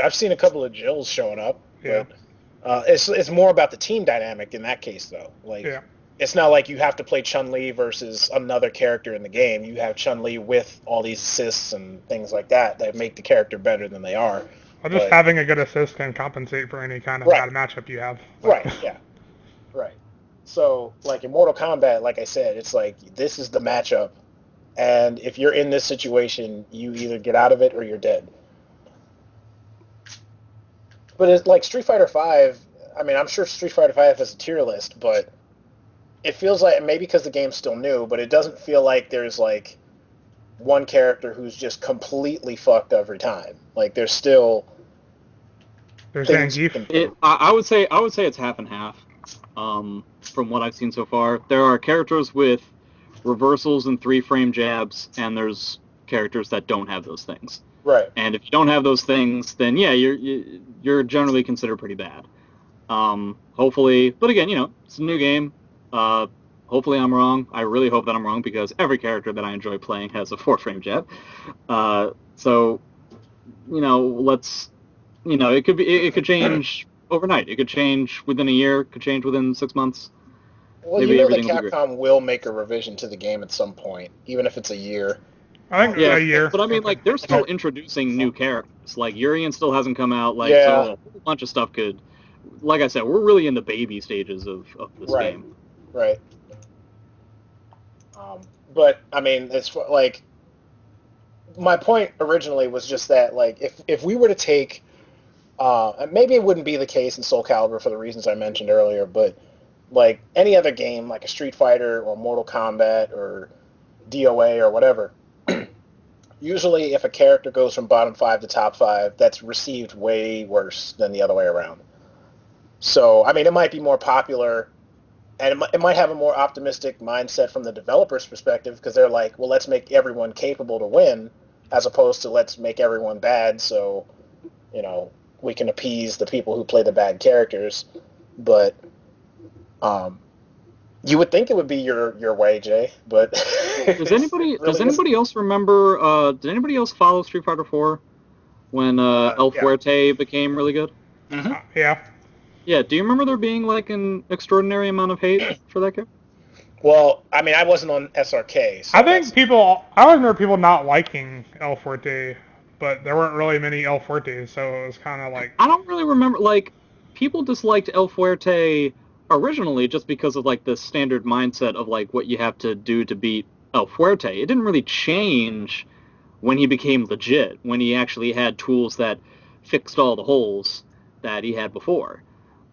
I've seen a couple of Jills showing up. Yeah. But, it's more about the team dynamic in that case, though. Like, yeah. It's not like you have to play Chun-Li versus another character in the game. You have Chun-Li with all these assists and things like that make the character better than they are. Well, just having a good assist can compensate for any kind of bad matchup you have. Right, yeah. Right. So, like in Mortal Kombat, like I said, it's like this is the matchup. And if you're in this situation, you either get out of it or you're dead. But it's like Street Fighter V, I mean, I'm sure Street Fighter V has a tier list, but it feels like, maybe because the game's still new, but it doesn't feel like there's like one character who's just completely fucked every time. Like there's still Zangief. I would say it's half and half. From what I've seen so far, there are characters with reversals and 3-frame jabs, and there's characters that don't have those things. Right. And if you don't have those things, then yeah, you're generally considered pretty bad. Hopefully, but again, it's a new game. Hopefully I'm wrong. I really hope that I'm wrong, because every character that I enjoy playing has a 4-frame jab. So, it could change overnight. It could change within a year. It could change within 6 months. Well, Maybe that Capcom will make a revision to the game at some point, even if it's a year. I think a year. But I mean, like, they're still introducing new characters. Like, Urian still hasn't come out. Like, yeah. So a whole bunch of stuff could... Like I said, we're really in the baby stages of this game. Right. But, I mean, it's like... My point originally was just that, like, if we were to take... maybe it wouldn't be the case in Soul Calibur for the reasons I mentioned earlier, but, like, any other game, like a Street Fighter or Mortal Kombat or DOA or whatever... Usually, if a character goes from bottom 5 to top 5, that's received way worse than the other way around. So, I mean, it might be more popular and it might have a more optimistic mindset from the developer's perspective because they're like, well, let's make everyone capable to win, as opposed to let's make everyone bad so you know we can appease the people who play the bad characters. But you would think it would be your way, Jay, but Does anybody really does anybody else remember? Did anybody else follow Street Fighter 4 when El yeah. Fuerte became really good? Yeah. Yeah. Do you remember there being like an extraordinary amount of hate for that character? Well, I mean, I wasn't on SRK, so I think I always remember people not liking El Forte, but there weren't really many El Fortes, so it was kind of like. I don't really remember. Like, people disliked El Fuerte originally just because of like the standard mindset of like what you have to do to beat El Fuerte. It didn't really change when he became legit, when he actually had tools that fixed all the holes that he had before.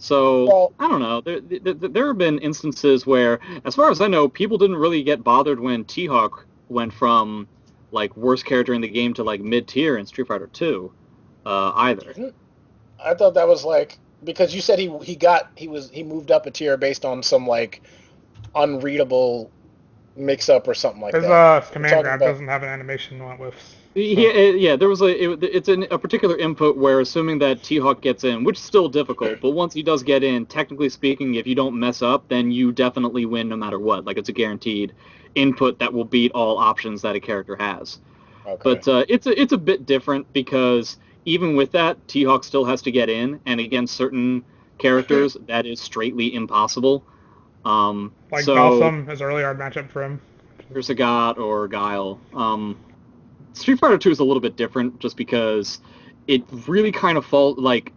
So well, I don't know. There have been instances where, as far as I know, people didn't really get bothered when T-Hawk went from like worst character in the game to like mid tier in Street Fighter 2 either. I thought that was like because you said he moved up a tier based on some like unreadable mix up or something like His that. command grab doesn't have an animation on it with. Yeah, there was it's a particular input where assuming that T-Hawk gets in, which is still difficult, but once he does get in, technically speaking, if you don't mess up, then you definitely win no matter what. Like, it's a guaranteed input that will beat all options that a character has. Okay. But it's a bit different because even with that, T-Hawk still has to get in, and against certain characters, that is straightly impossible. Like so, Balsam is a really hard matchup for him. Or Sagat or Guile. Street Fighter 2 is a little bit different just because it really kind of falls like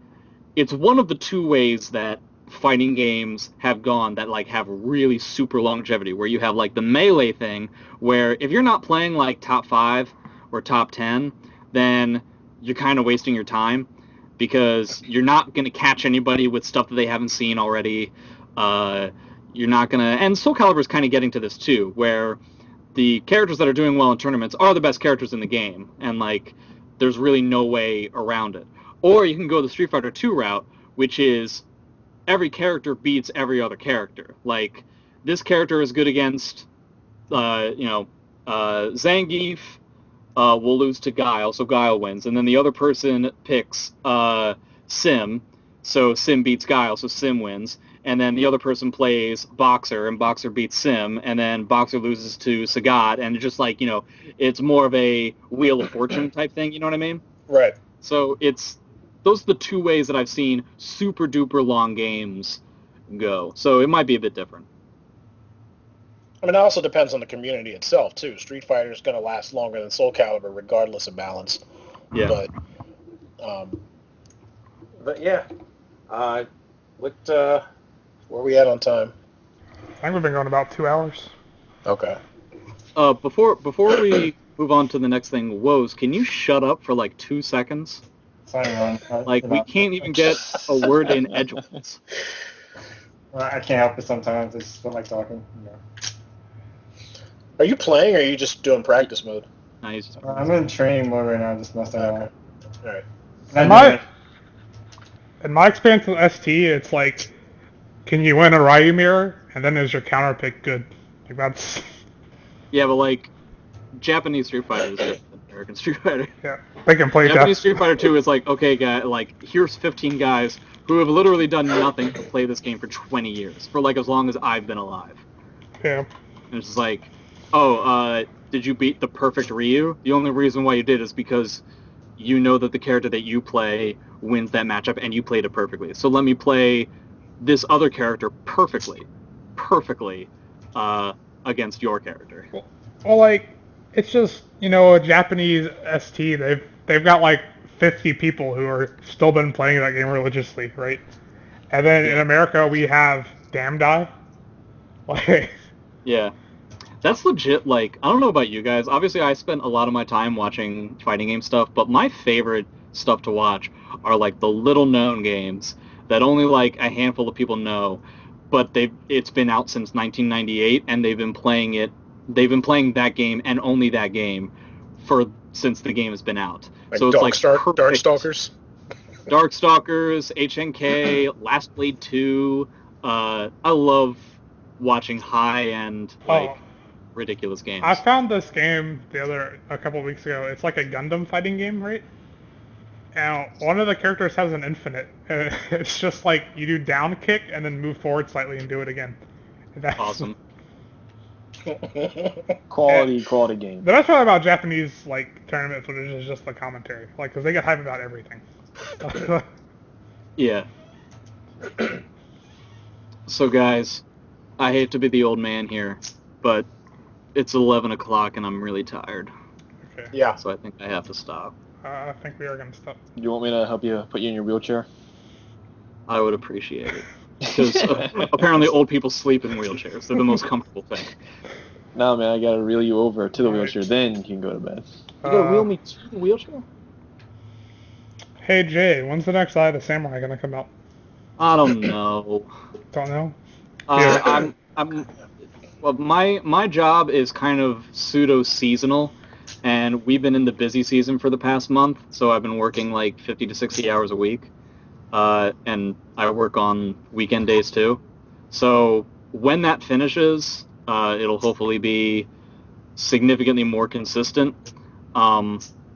it's one of the two ways that fighting games have gone that like have really super longevity, where you have like the melee thing where if you're not playing like top 5 or top 10, then you're kind of wasting your time because you're not going to catch anybody with stuff that they haven't seen already. You're not going to, and Soul Calibur is kind of getting to this too, where the characters that are doing well in tournaments are the best characters in the game, and like there's really no way around it. Or you can go the Street Fighter 2 route, which is every character beats every other character. Like, this character is good against Zangief, will lose to Guile, so Guile wins, and then the other person picks Sim, so Sim beats Guile, so Sim wins, and then the other person plays Boxer, and Boxer beats Sim, and then Boxer loses to Sagat, and it's just like, it's more of a Wheel of Fortune type thing, you know what I mean? Right. So those are the two ways that I've seen super duper long games go. So it might be a bit different. I mean, it also depends on the community itself too. Street Fighter is going to last longer than Soul Calibur, regardless of balance. Yeah. But yeah. Where are we at on time? I think we've been going about 2 hours. Okay. Before we move on to the next thing, Woahhzz, can you shut up for like 2 seconds? Sorry, Ron. Like, we can't even get a word in edgewise. I can't help it sometimes. I just don't like talking. Are you playing, or are you just doing practice mode? Nice. I'm in training mode right now, just messing around. All right. In my experience with ST, it's like, can you win a Ryu mirror, and then is your counter pick good? Like, that's... Yeah, but like, Japanese Street Fighter is different than American Street Fighter. Yeah, they can play Japanese Street Fighter 2 is like, okay, guy, like, here's 15 guys who have literally done nothing to play this game for 20 years, for like as long as I've been alive. Yeah. And it's just like, did you beat the perfect Ryu? The only reason why you did is because you know that the character that you play wins that matchup, and you played it perfectly. So let me play this other character perfectly against your character. Well, like, it's just, a Japanese ST, they've got like 50 people who are still been playing that game religiously, right? And then in America we have Damdai. Like, yeah. That's legit, like, I don't know about you guys. Obviously, I spent a lot of my time watching fighting game stuff, but my favorite stuff to watch are, like, the little-known games that only, like, a handful of people know, but it's been out since 1998, and they've been playing that game, and only that game, since the game has been out. Like so it's like Darkstalkers? Darkstalkers, HNK, Last Blade 2, I love watching high-end, like, ridiculous games. I found this game a couple of weeks ago. It's like a Gundam fighting game, right? And one of the characters has an infinite. It's just like you do down kick and then move forward slightly and do it again. That's Awesome. Quality game. The best part about Japanese like tournament footage is just the commentary, like because they get hype about everything. Yeah. So guys, I hate to be the old man here, but it's 11 o'clock and I'm really tired. Okay. Yeah. So I think I have to stop. I think we are gonna stop. Do you want me to help you put you in your wheelchair? I would appreciate it. Because apparently old people sleep in wheelchairs. They're the most comfortable thing. No, man, I gotta reel you over to the wheelchair, then you can go to bed. You gotta wheel me to the wheelchair? Hey Jay, when's the next Eye of the Samurai gonna come out? I don't know. Don't know. Well, my job is kind of pseudo-seasonal, and we've been in the busy season for the past month, so I've been working like 50 to 60 hours a week, and I work on weekend days too. So when that finishes, it'll hopefully be significantly more consistent.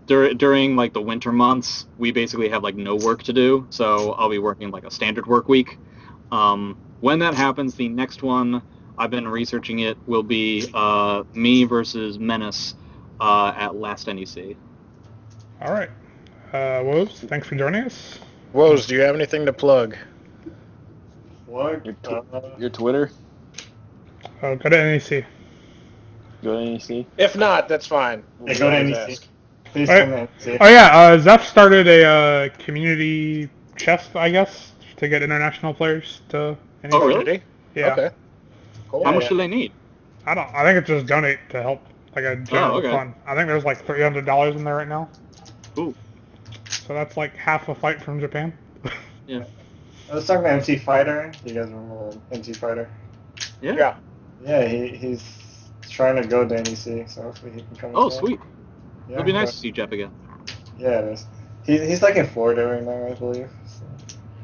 During like the winter months, we basically have like no work to do, so I'll be working like a standard work week. When that happens, the next one, I've been researching it, will be me versus Menace at last NEC. All right. Woahhzz, thanks for joining us. Woahhzz, do you have anything to plug? What? Your Twitter? Go to NEC. Go to NEC? If not, that's fine. Yeah, go to Always NEC. ask. Please Alright. come in. See. Oh yeah, Zeph started a community chest, I guess, to get international players to NEC. Oh, really? Did he? Yeah. Okay. Cool. How much do they need? I think it's just donate to help, like a general okay. fund. I think there's like $300 in there right now. Ooh. So that's like half a fight from Japan. Yeah. I was talking to MT Fighter. You guys remember MT Fighter? Yeah. Yeah, he's trying to go to NEC, so hopefully he can come. Oh, as well. sweet. Yeah, It'll be nice but- to see Jeff again. Yeah, it is. He's like in Florida right now, I believe. So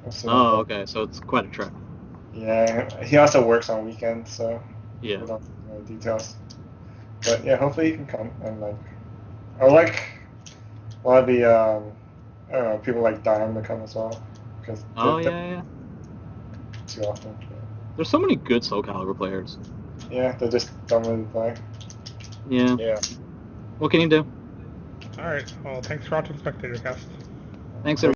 we'll see. Oh, okay. So it's quite a trek. Yeah, he also works on weekends, so Yeah. we don't know details. But yeah, hopefully he can come and like, or like a lot of the I don't know, people like Dime to come as well because Oh, yeah. too often. There's so many good Soul Calibur players. Yeah, they just don't really play. Yeah. Yeah. What can you do? Alright, well, thanks for watching Spectator Cast. Thanks, everyone.